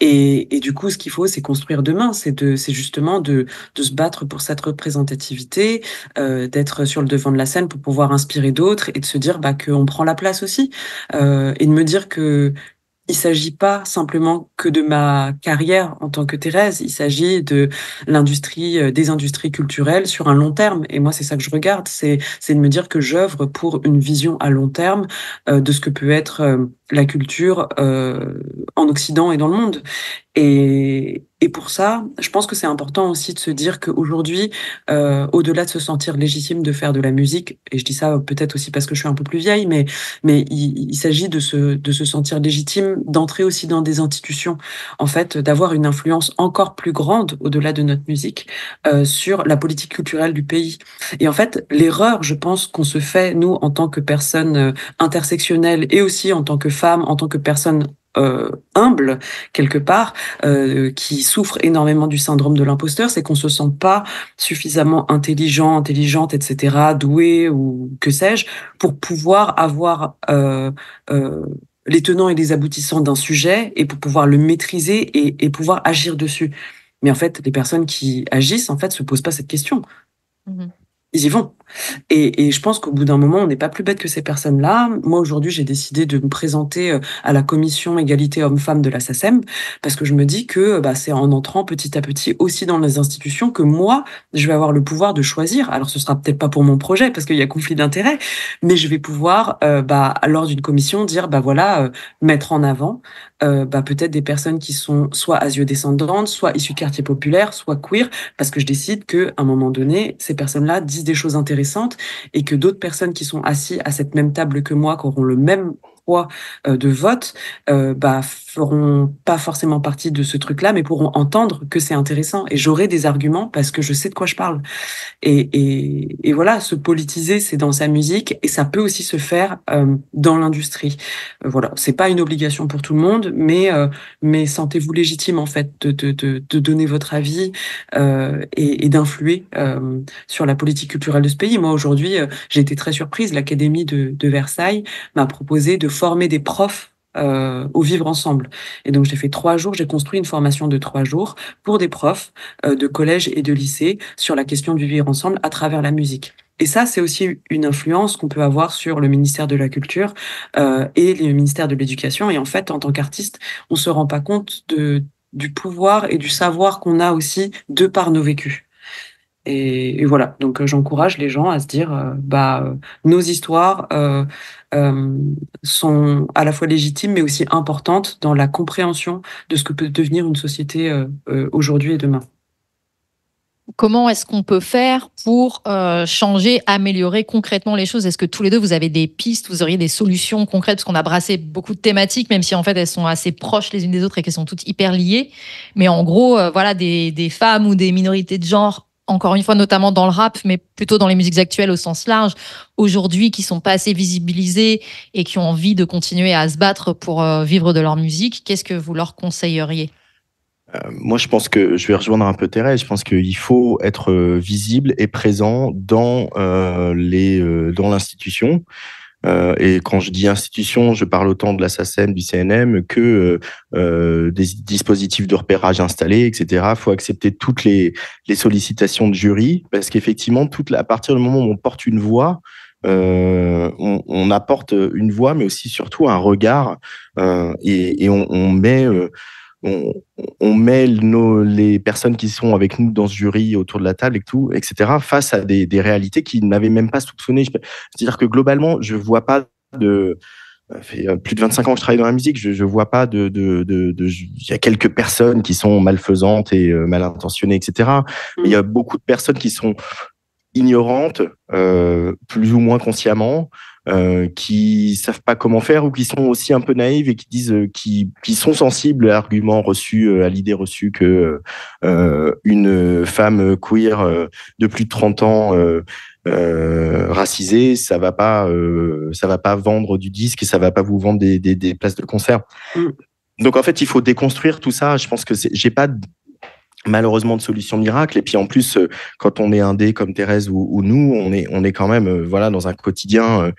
Speaker 2: Et du coup, ce qu'il faut, c'est construire demain. C'est justement de se battre pour cette représentativité, d'être sur le devant de la scène pour pouvoir inspirer d'autres et de se dire qu'on prend la place aussi. Et de me dire que il s'agit pas simplement que de ma carrière en tant que Thérèse, il s'agit de l'industrie, des industries culturelles sur un long terme. Et moi, c'est ça que je regarde, c'est de me dire que j'œuvre pour une vision à long terme de ce que peut être la culture en Occident et dans le monde. Et pour ça, je pense que c'est important aussi de se dire qu'aujourd'hui, au-delà de se sentir légitime de faire de la musique, et je dis ça peut-être aussi parce que je suis un peu plus vieille, mais il s'agit de se sentir légitime, d'entrer aussi dans des institutions, en fait, d'avoir une influence encore plus grande, au-delà de notre musique, sur la politique culturelle du pays. Et en fait, l'erreur, je pense, qu'on se fait, nous, en tant que personnes intersectionnelles et aussi en tant que femmes, en tant que personnes humbles, quelque part, qui souffrent énormément du syndrome de l'imposteur, c'est qu'on se sent pas suffisamment intelligent, intelligente, etc., doué ou que sais-je, pour pouvoir avoir euh, les tenants et les aboutissants d'un sujet et pour pouvoir le maîtriser et pouvoir agir dessus. Mais en fait, les personnes qui agissent, en fait, se posent pas cette question.
Speaker 1: Mhm.
Speaker 2: Ils y vont. Et je pense qu'au bout d'un moment, on n'est pas plus bête que ces personnes-là. Moi, aujourd'hui, j'ai décidé de me présenter à la commission égalité hommes-femmes de la SACEM parce que je me dis que c'est en entrant petit à petit aussi dans les institutions que moi, je vais avoir le pouvoir de choisir. Alors, ce sera peut-être pas pour mon projet parce qu'il y a conflit d'intérêts, mais je vais pouvoir, lors d'une commission, dire, mettre en avant peut-être des personnes qui sont soit asio-descendantes, soit issues de quartiers populaires, soit queer, parce que je décide qu'à un moment donné, ces personnes-là disent des choses intéressantes et que d'autres personnes qui sont assises à cette même table que moi, qui auront le même poids de vote, feront pas forcément partie de ce truc-là, mais pourront entendre que c'est intéressant. Et j'aurai des arguments parce que je sais de quoi je parle. Et voilà, se politiser, c'est dans sa musique et ça peut aussi se faire dans l'industrie. Voilà, c'est pas une obligation pour tout le monde, mais sentez-vous légitime en fait de donner votre avis et d'influer sur la politique culturelle de ce pays. Moi aujourd'hui, j'ai été très surprise. L'Académie de Versailles m'a proposé de former des profs au vivre ensemble. Et donc, j'ai fait 3 jours, j'ai construit une formation de 3 jours pour des profs de collège et de lycée sur la question du vivre ensemble à travers la musique. Et ça, c'est aussi une influence qu'on peut avoir sur le ministère de la Culture et le ministère de l'Éducation. Et en fait, en tant qu'artiste, on se rend pas compte du pouvoir et du savoir qu'on a aussi de par nos vécus. Et voilà, donc j'encourage les gens à se dire, nos histoires sont à la fois légitimes, mais aussi importantes dans la compréhension de ce que peut devenir une société aujourd'hui et demain.
Speaker 1: Comment est-ce qu'on peut faire pour changer, améliorer concrètement les choses? Est-ce que tous les deux, vous avez des pistes, vous auriez des solutions concrètes? Parce qu'on a brassé beaucoup de thématiques, même si en fait elles sont assez proches les unes des autres et qu'elles sont toutes hyper liées. Mais en gros, des femmes ou des minorités de genre, encore une fois, notamment dans le rap, mais plutôt dans les musiques actuelles au sens large, aujourd'hui, qui sont pas assez visibilisées et qui ont envie de continuer à se battre pour vivre de leur musique, qu'est-ce que vous leur conseilleriez?
Speaker 3: Moi, je pense que je vais rejoindre un peu Thérèse. Je pense qu'il faut être visible et présent dans l'institution. Et quand je dis institution, je parle autant de la SACEM, du CNM que des dispositifs de repérage installés, etc. Il faut accepter toutes les sollicitations de jury parce qu'effectivement, à partir du moment où on porte une voix, on apporte une voix, mais aussi surtout un regard et on met on met les personnes qui sont avec nous dans ce jury autour de la table et tout, etc., face à des réalités qu'ils n'avaient même pas soupçonnées. C'est-à-dire que globalement, je vois pas ça fait plus de 25 ans que je travaille dans la musique, je vois pas il y a quelques personnes qui sont malfaisantes et mal intentionnées, etc. Mais il y a beaucoup de personnes qui sont ignorantes, plus ou moins consciemment, qui savent pas comment faire ou qui sont aussi un peu naïves et qui disent qui sont sensibles à l'argument reçu, à l'idée reçue que une femme queer de plus de 30 ans racisée, ça va pas vendre du disque et ça va pas vous vendre des places de concert. Donc en fait, il faut déconstruire tout ça. Je pense que j'ai pas malheureusement de solution miracle. Et puis en plus, quand on est indé comme Thérèse ou nous, on est quand même dans un quotidien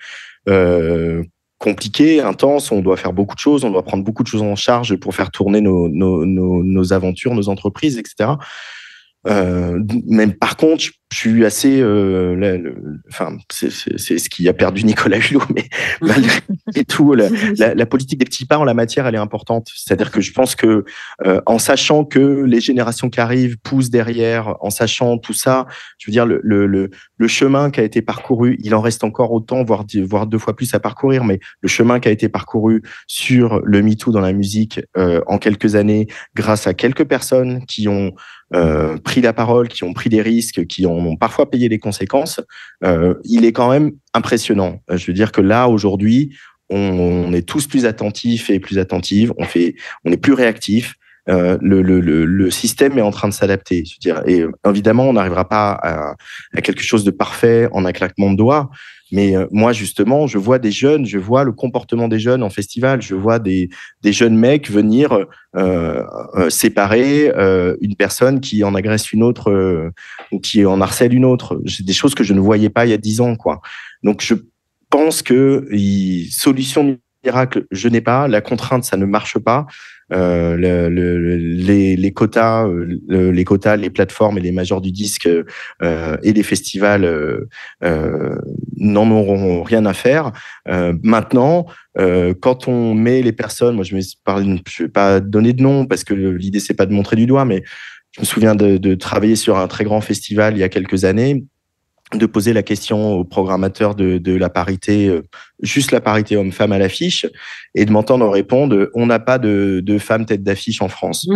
Speaker 3: compliqué, intense. On doit faire beaucoup de choses, on doit prendre beaucoup de choses en charge pour faire tourner nos aventures, nos entreprises, etc. Même par contre, je suis assez, enfin, c'est ce qui a perdu Nicolas Hulot, mais malgré tout, la politique des petits pas en la matière, elle est importante. C'est-à-dire que je pense que, en sachant que les générations qui arrivent poussent derrière, en sachant tout ça, je veux dire, le chemin qui a été parcouru, il en reste encore autant, voire 2 fois plus à parcourir, mais le chemin qui a été parcouru sur le MeToo dans la musique, en quelques années, grâce à quelques personnes qui ont pris la parole, qui ont pris des risques, qui en ont parfois payé les conséquences, il est quand même impressionnant. Je veux dire que là, aujourd'hui, on est tous plus attentifs et plus attentives, on est plus réactifs. Le système est en train de s'adapter. Je veux dire, et évidemment, on n'arrivera pas à quelque chose de parfait en un claquement de doigts. Mais moi, justement, je vois des jeunes, je vois le comportement des jeunes en festival, je vois des jeunes mecs venir séparer une personne qui en agresse une autre ou qui en harcèle une autre. C'est des choses que je ne voyais pas il y a 10 ans, quoi. Donc, je pense que solution miracle, je n'ai pas. La contrainte, ça ne marche pas. Les quotas, les plateformes et les majors du disque et les festivals n'en auront rien à faire. Maintenant, quand on met les personnes, moi je vais pas donner de nom parce que l'idée c'est pas de montrer du doigt, mais je me souviens de travailler sur un très grand festival il y a quelques années, de poser la question au programmateur de la parité, juste la parité homme-femme à l'affiche, et de m'entendre répondre « on n'a pas de femmes tête d'affiche en France ».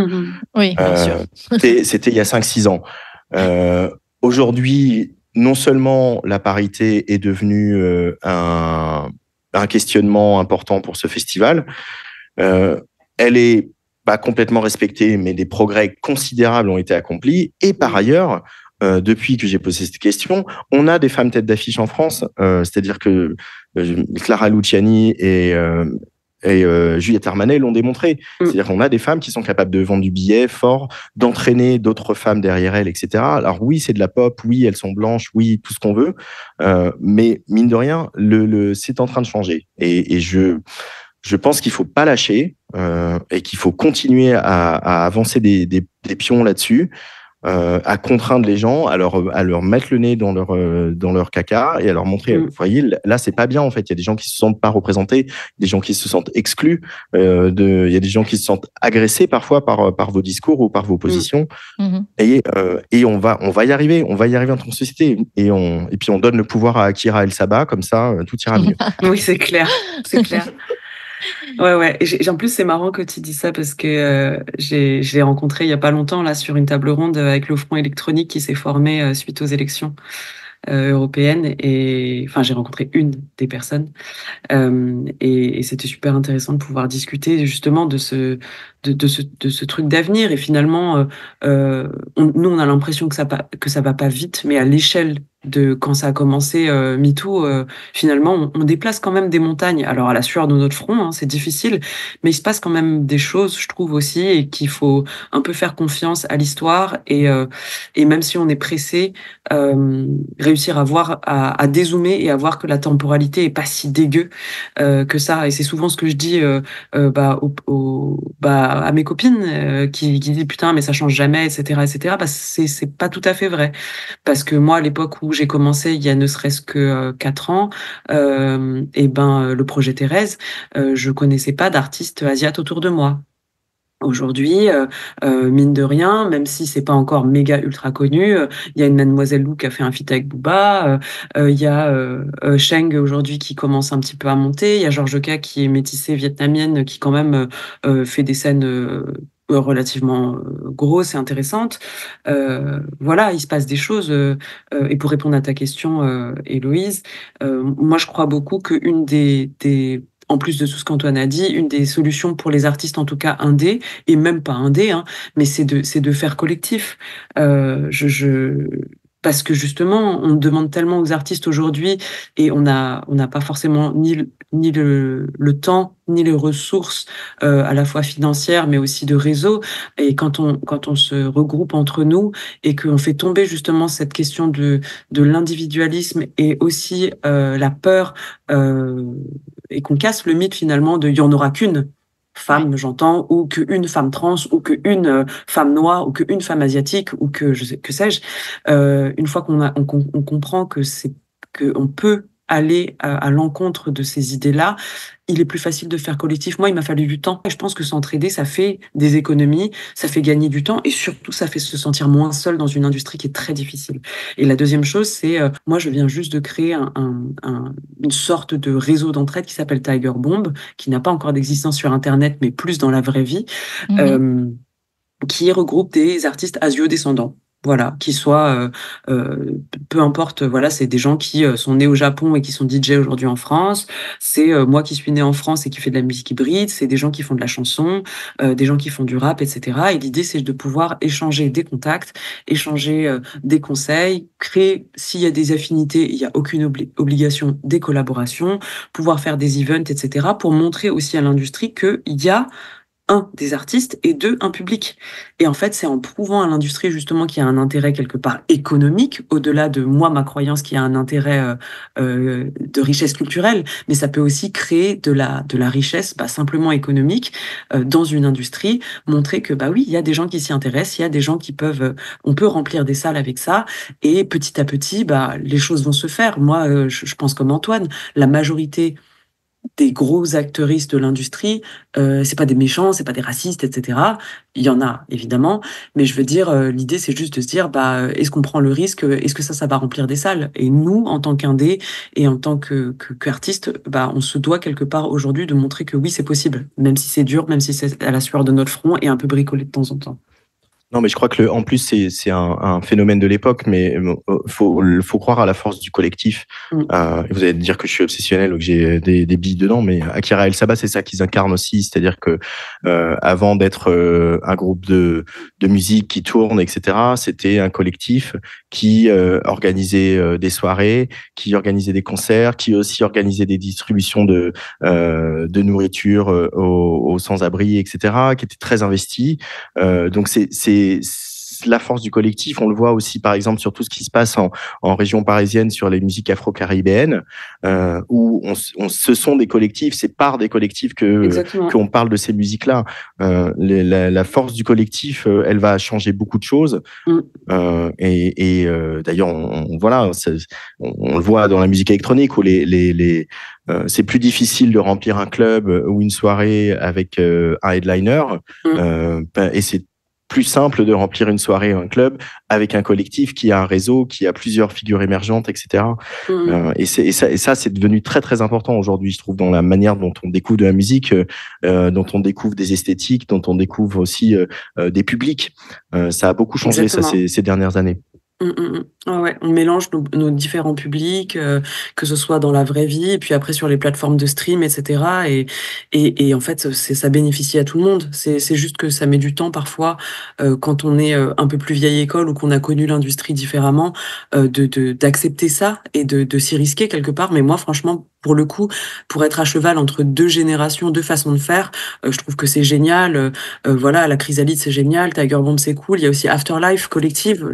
Speaker 1: Oui, bien sûr.
Speaker 3: C'était il y a 5-6 ans. Aujourd'hui, non seulement la parité est devenue un questionnement important pour ce festival, elle est pas complètement respectée, mais des progrès considérables ont été accomplis, et par ailleurs, depuis que j'ai posé cette question, on a des femmes têtes d'affiche en France, c'est-à-dire que Clara Luciani et Juliette Armanet l'ont démontré. C'est-à-dire qu'on a des femmes qui sont capables de vendre du billet fort, d'entraîner d'autres femmes derrière elles, etc. Alors oui, c'est de la pop, oui, elles sont blanches, oui, tout ce qu'on veut, mais mine de rien, c'est en train de changer. Et je pense qu'il faut pas lâcher et qu'il faut continuer à avancer des pions là-dessus. À contraindre les gens, à leur mettre le nez dans leur caca et à leur montrer, vous voyez, là, c'est pas bien, en fait. Il y a des gens qui se sentent pas représentés, des gens qui se sentent exclus, il y a des gens qui se sentent agressés parfois par vos discours ou par vos positions. Et on va y arriver en tant que société. Et puis, on donne le pouvoir à Akira El Sabah, comme ça, tout ira mieux.
Speaker 2: Oui, c'est clair, c'est clair. Ouais. Et en plus, c'est marrant que tu dis ça parce que je l'ai rencontré il y a pas longtemps là sur une table ronde avec le Front électronique qui s'est formé suite aux élections européennes. Et enfin, j'ai rencontré une des personnes et c'était super intéressant de pouvoir discuter justement de ce truc d'avenir. Et finalement, nous, on a l'impression que ça va pas vite, mais à l'échelle de quand ça a commencé MeToo, finalement, on déplace quand même des montagnes. Alors à la sueur de notre front, hein, c'est difficile, mais il se passe quand même des choses, je trouve aussi, et qu'il faut un peu faire confiance à l'histoire et même si on est pressé, réussir à dézoomer et à voir que la temporalité est pas si dégueu que ça. Et c'est souvent ce que je dis à mes copines qui disent putain mais ça change jamais, etc. Bah, c'est pas tout à fait vrai, parce que moi à l'époque où j'ai commencé il y a ne serait-ce que 4 ans, le projet Thérèse, je connaissais pas d'artistes asiates autour de moi. Aujourd'hui, mine de rien, même si c'est pas encore méga ultra connu, il y a une Mademoiselle Lou qui a fait un feat avec Booba, il y a Sheng aujourd'hui qui commence un petit peu à monter, il y a Georgia qui est métissée vietnamienne qui quand même fait des scènes relativement grosses et intéressantes. Voilà, il se passe des choses. Et pour répondre à ta question, Héloïse, moi je crois beaucoup qu'une en plus de tout ce qu'Antoine a dit, une des solutions pour les artistes, en tout cas indés, et même pas indés, hein, mais c'est de faire collectif. Parce que justement, on demande tellement aux artistes aujourd'hui, et on n'a pas forcément ni le temps, ni les ressources, à la fois financières, mais aussi de réseau. Et quand on se regroupe entre nous et qu'on fait tomber justement cette question de l'individualisme et aussi la peur, et qu'on casse le mythe finalement de il y en aura qu'une. femme, j'entends, ou qu'une femme trans, ou qu'une femme noire, ou qu'une femme asiatique, ou que sais-je. Une fois on comprend qu'on peut aller à l'encontre de ces idées-là, il est plus facile de faire collectif. Moi, il m'a fallu du temps. Et je pense que s'entraider, ça fait des économies, ça fait gagner du temps et surtout, ça fait se sentir moins seul dans une industrie qui est très difficile. Et la deuxième chose, c'est, moi, je viens juste de créer une sorte de réseau d'entraide qui s'appelle Tiger Bomb, qui n'a pas encore d'existence sur Internet, mais plus dans la vraie vie, qui regroupe des artistes asio-descendants. Voilà, qui soient, peu importe, voilà, c'est des gens qui sont nés au Japon et qui sont DJ aujourd'hui en France. C'est moi qui suis née en France et qui fais de la musique hybride. C'est des gens qui font de la chanson, des gens qui font du rap, etc. Et l'idée, c'est de pouvoir échanger des contacts, échanger des conseils, créer, s'il y a des affinités, il n'y a aucune obligation, des collaborations, pouvoir faire des events, etc. pour montrer aussi à l'industrie qu'il y a des artistes et un public. Et en fait, c'est en prouvant à l'industrie justement qu'il y a un intérêt quelque part économique, au-delà de moi, ma croyance qu'il y a un intérêt de richesse culturelle, mais ça peut aussi créer de la richesse simplement économique dans une industrie, montrer que oui, il y a des gens qui s'y intéressent, il y a des gens qui peuvent, on peut remplir des salles avec ça, et petit à petit, les choses vont se faire. Moi, je pense comme Antoine, la majorité des gros acteuristes de l'industrie, c'est pas des méchants, c'est pas des racistes, etc. Il y en a, évidemment, mais je veux dire, l'idée, c'est juste de se dire, est-ce qu'on prend le risque, est-ce que ça va remplir des salles? Et nous, en tant qu'indé et en tant qu'artiste, on se doit quelque part aujourd'hui de montrer que oui, c'est possible, même si c'est dur, même si c'est à la sueur de notre front et un peu bricolé de temps en temps.
Speaker 3: Non, mais je crois que en plus c'est un phénomène de l'époque, mais faut croire à la force du collectif. Vous allez dire que je suis obsessionnel ou que j'ai des billes dedans, mais Akira El Sabah, c'est ça qu'ils incarnent aussi, c'est-à-dire que avant d'être un groupe de musique qui tourne, etc., c'était un collectif qui organisait des soirées, qui organisait des concerts, qui aussi organisait des distributions de nourriture aux sans-abri, etc., qui était très investi. Donc c'est la force du collectif. On le voit aussi, par exemple, sur tout ce qui se passe en région parisienne sur les musiques afro-caribéennes, où ce sont des collectifs, c'est par des collectifs qu'on parle de ces musiques-là. La force du collectif, elle va changer beaucoup de choses. D'ailleurs, on le voit dans la musique électronique où c'est plus difficile de remplir un club ou une soirée avec un headliner, et c'est plus simple de remplir une soirée ou un club avec un collectif qui a un réseau, qui a plusieurs figures émergentes, etc. Et ça, c'est devenu très, très important aujourd'hui, je trouve, dans la manière dont on découvre de la musique, dont on découvre des esthétiques, dont on découvre aussi des publics. Ça a beaucoup changé, ça, ces dernières années.
Speaker 2: Ouais, on mélange nos différents publics, que ce soit dans la vraie vie, et puis après sur les plateformes de stream, etc. Et en fait, ça bénéficie à tout le monde. C'est juste que ça met du temps parfois, quand on est un peu plus vieille école ou qu'on a connu l'industrie différemment, d'accepter ça et de s'y risquer quelque part. Mais moi, franchement, pour le coup, pour être à cheval entre deux générations, deux façons de faire, je trouve que c'est génial. Voilà, la Chrysalide, c'est génial. Tiger Bomb, c'est cool. Il y a aussi Afterlife Collective,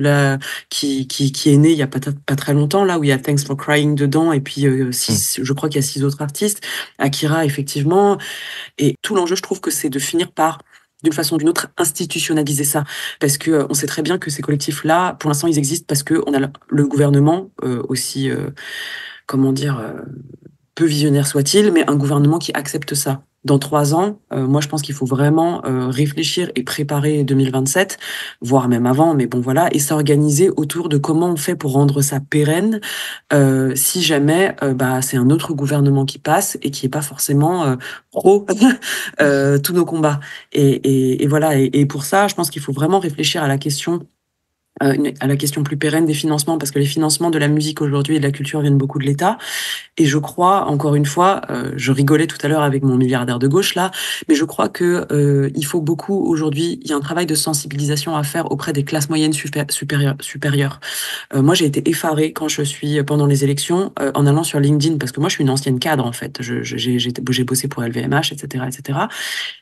Speaker 2: qui est né il y a pas très longtemps, là, où il y a Thanks for Crying dedans, et puis je crois qu'il y a 6 autres artistes. Akira, effectivement. Et tout l'enjeu, je trouve que c'est de finir par, d'une façon ou d'une autre, institutionnaliser ça. Parce que on sait très bien que ces collectifs-là, pour l'instant, ils existent parce qu'on a le gouvernement, aussi, comment dire, peu visionnaire soit-il, mais un gouvernement qui accepte ça. Dans 3 ans, moi, je pense qu'il faut vraiment réfléchir et préparer 2027, voire même avant, mais bon, voilà, et s'organiser autour de comment on fait pour rendre ça pérenne, si jamais c'est un autre gouvernement qui passe et qui n'est pas forcément pro tous nos combats. Et voilà, et pour ça, je pense qu'il faut vraiment réfléchir à la question plus pérenne des financements, parce que les financements de la musique aujourd'hui et de la culture viennent beaucoup de l'État. Et je crois, encore une fois, je rigolais tout à l'heure avec mon milliardaire de gauche là, mais je crois que il faut beaucoup aujourd'hui, il y a un travail de sensibilisation à faire auprès des classes moyennes supérieures. Moi, j'ai été effarée quand je suis pendant les élections en allant sur LinkedIn, parce que moi, je suis une ancienne cadre en fait. J'ai bossé pour LVMH, etc., etc.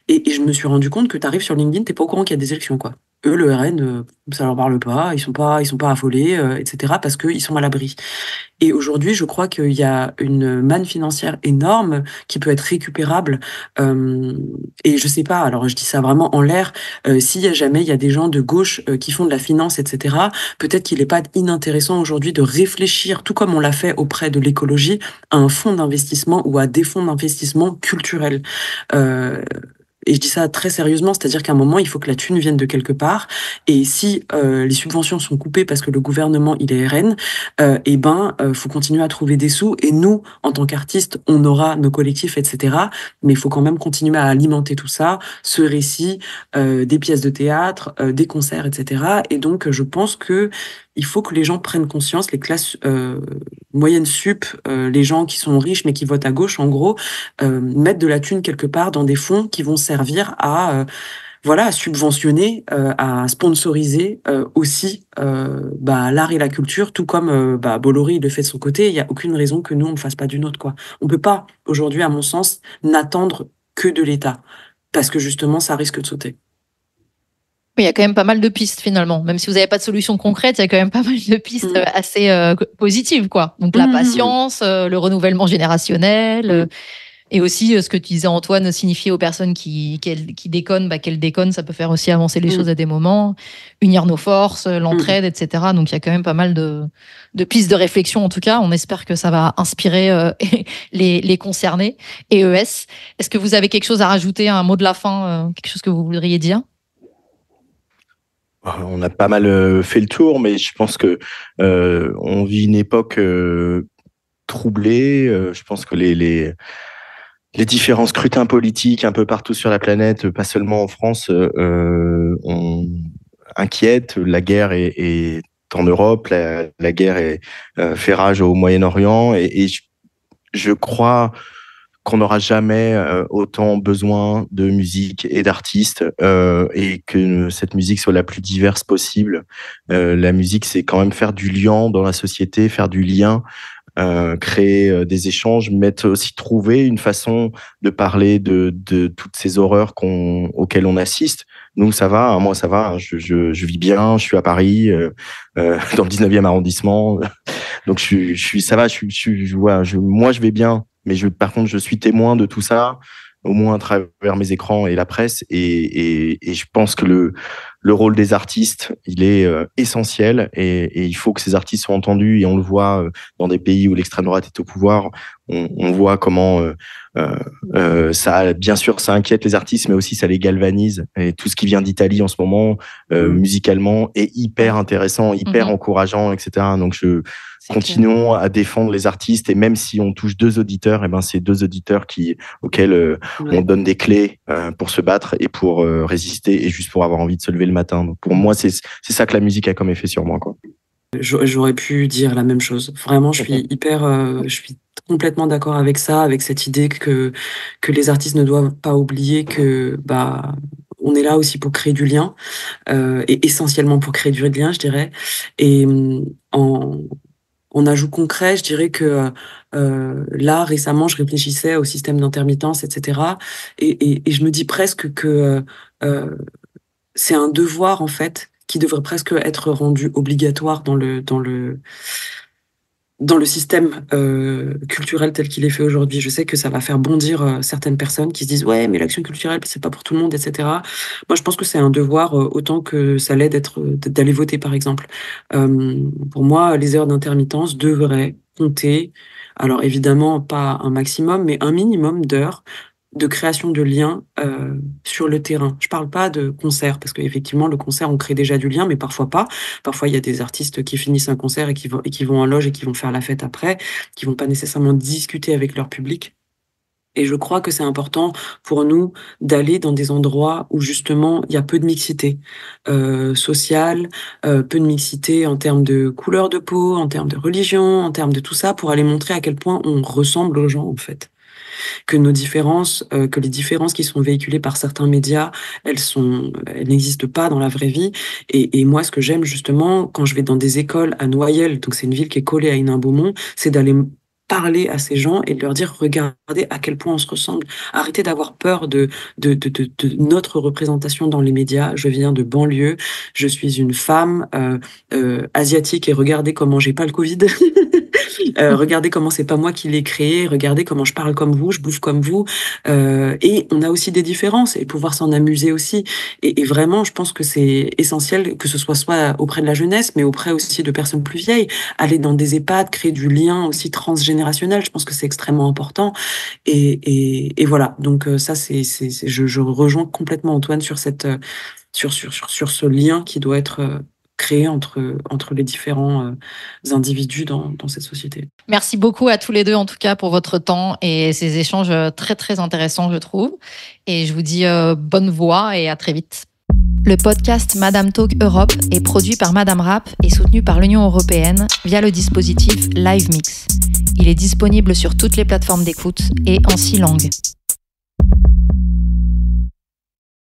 Speaker 2: Et je me suis rendu compte que tu arrives sur LinkedIn, t'es pas au courant qu'il y a des élections, quoi. eux, le RN, ça leur parle pas, ils sont pas affolés, etc., parce qu'ils sont à l'abri. Et aujourd'hui, je crois qu'il y a une manne financière énorme qui peut être récupérable. Et je sais pas, alors je dis ça vraiment en l'air, si jamais il y a des gens de gauche qui font de la finance, etc., peut-être qu'il n'est pas inintéressant aujourd'hui de réfléchir, tout comme on l'a fait auprès de l'écologie, à un fonds d'investissement ou à des fonds d'investissement culturels. Euh, et je dis ça très sérieusement, c'est-à-dire qu'à un moment, il faut que la thune vienne de quelque part. Et si les subventions sont coupées parce que le gouvernement, il est RN, faut continuer à trouver des sous. Et nous, en tant qu'artistes, on aura nos collectifs, etc. Mais il faut quand même continuer à alimenter tout ça, ce récit, des pièces de théâtre, des concerts, etc. Et donc, je pense que il faut que les gens prennent conscience, les classes moyennes sup, les gens qui sont riches mais qui votent à gauche, en gros, mettre de la thune quelque part dans des fonds qui vont servir à voilà, à subventionner, à sponsoriser aussi l'art et la culture, tout comme Bolloré il le fait de son côté. Il n'y a aucune raison que nous on ne le fasse pas du nôtre, quoi. On peut pas aujourd'hui, à mon sens, n'attendre que de l'État parce que justement ça risque de sauter.
Speaker 1: Oui, il y a quand même pas mal de pistes finalement. Même si vous n'avez pas de solution concrète, il y a quand même pas mal de pistes assez positives, quoi. Donc la patience, le renouvellement générationnel, et aussi ce que tu disais Antoine, signifier aux personnes qui déconnent, qu'elles déconnent, ça peut faire aussi avancer les choses à des moments, unir nos forces, l'entraide, etc. Donc il y a quand même pas mal de pistes de réflexion en tout cas. On espère que ça va inspirer les concernés. Et ES, est-ce que vous avez quelque chose à rajouter, un mot de la fin, quelque chose que vous voudriez dire?
Speaker 3: On a pas mal fait le tour, mais je pense que on vit une époque troublée. Je pense que les différents scrutins politiques un peu partout sur la planète, pas seulement en France, on inquiète. La guerre est en Europe, la guerre fait rage au Moyen-Orient, et je crois qu'on n'aura jamais autant besoin de musique et d'artistes, et que cette musique soit la plus diverse possible. La musique, c'est quand même faire du lien dans la société, faire du lien, créer des échanges, mais aussi trouver une façon de parler de toutes ces horreurs auxquelles on assiste. Nous, ça va, hein, moi ça va, hein, je vis bien, je suis à Paris, dans le 19e arrondissement, donc ça va, moi je vais bien, mais par contre je suis témoin de tout ça, au moins à travers mes écrans et la presse, et je pense que le rôle des artistes, il est essentiel, et il faut que ces artistes soient entendus, et on le voit dans des pays où l'extrême droite est au pouvoir, on voit comment ça, bien sûr, ça inquiète les artistes, mais aussi ça les galvanise, et tout ce qui vient d'Italie en ce moment, musicalement, est hyper intéressant, hyper encourageant, etc. Donc continuons à défendre les artistes, et même si on touche 2 auditeurs, et ben c'est 2 auditeurs auxquels on donne des clés pour se battre et pour résister, et juste pour avoir envie de se lever le matin. Donc pour moi, c'est ça que la musique a comme effet sur moi, quoi.
Speaker 2: J'aurais pu dire la même chose. Vraiment, je suis complètement d'accord avec ça, avec cette idée que les artistes ne doivent pas oublier que on est là aussi pour créer du lien, et essentiellement pour créer du lien, je dirais. Et en ajout concret, je dirais que là, récemment, je réfléchissais au système d'intermittence, etc. Et je me dis presque que c'est un devoir, en fait, qui devrait presque être rendu obligatoire dans le système culturel tel qu'il est fait aujourd'hui. Je sais que ça va faire bondir certaines personnes qui se disent ouais, mais l'action culturelle c'est pas pour tout le monde, etc. Moi je pense que c'est un devoir autant que ça l'est d'aller voter, par exemple. Pour moi, les heures d'intermittence devraient compter, alors évidemment pas un maximum, mais un minimum d'heures de création de liens sur le terrain. Je parle pas de concert, parce qu'effectivement, le concert, on crée déjà du lien, mais parfois pas. Parfois, il y a des artistes qui finissent un concert et qui vont en loge et qui vont faire la fête après, qui vont pas nécessairement discuter avec leur public. Et je crois que c'est important pour nous d'aller dans des endroits où justement il y a peu de mixité sociale, peu de mixité en termes de couleur de peau, en termes de religion, en termes de tout ça, pour aller montrer à quel point on ressemble aux gens, en fait. Que nos différences, que les différences qui sont véhiculées par certains médias, elles n'existent pas dans la vraie vie. Et moi, ce que j'aime justement, quand je vais dans des écoles à Noyelles, donc c'est une ville qui est collée à Hénin-Beaumont, c'est d'aller parler à ces gens et de leur dire regardez à quel point on se ressemble. Arrêtez d'avoir peur de notre représentation dans les médias. Je viens de banlieue, je suis une femme asiatique et regardez comment j'ai pas le Covid. Regardez comment c'est pas moi qui l'ai créé, regardez comment je parle comme vous, je bouffe comme vous, et on a aussi des différences et pouvoir s'en amuser aussi. Et vraiment, je pense que c'est essentiel que ce soit auprès de la jeunesse, mais auprès aussi de personnes plus vieilles, aller dans des EHPAD, créer du lien aussi transgénérationnel. Je pense que c'est extrêmement important. Et voilà. Donc ça, je rejoins complètement Antoine sur sur ce lien qui doit être créé entre les différents individus dans cette société.
Speaker 1: Merci beaucoup à tous les deux, en tout cas, pour votre temps et ces échanges très, très intéressants, je trouve. Et je vous dis bonne voix et à très vite. Le podcast Madame Talk Europe est produit par Madame Rap et soutenu par l'Union européenne via le dispositif Live Mix. Il est disponible sur toutes les plateformes d'écoute et en 6 langues.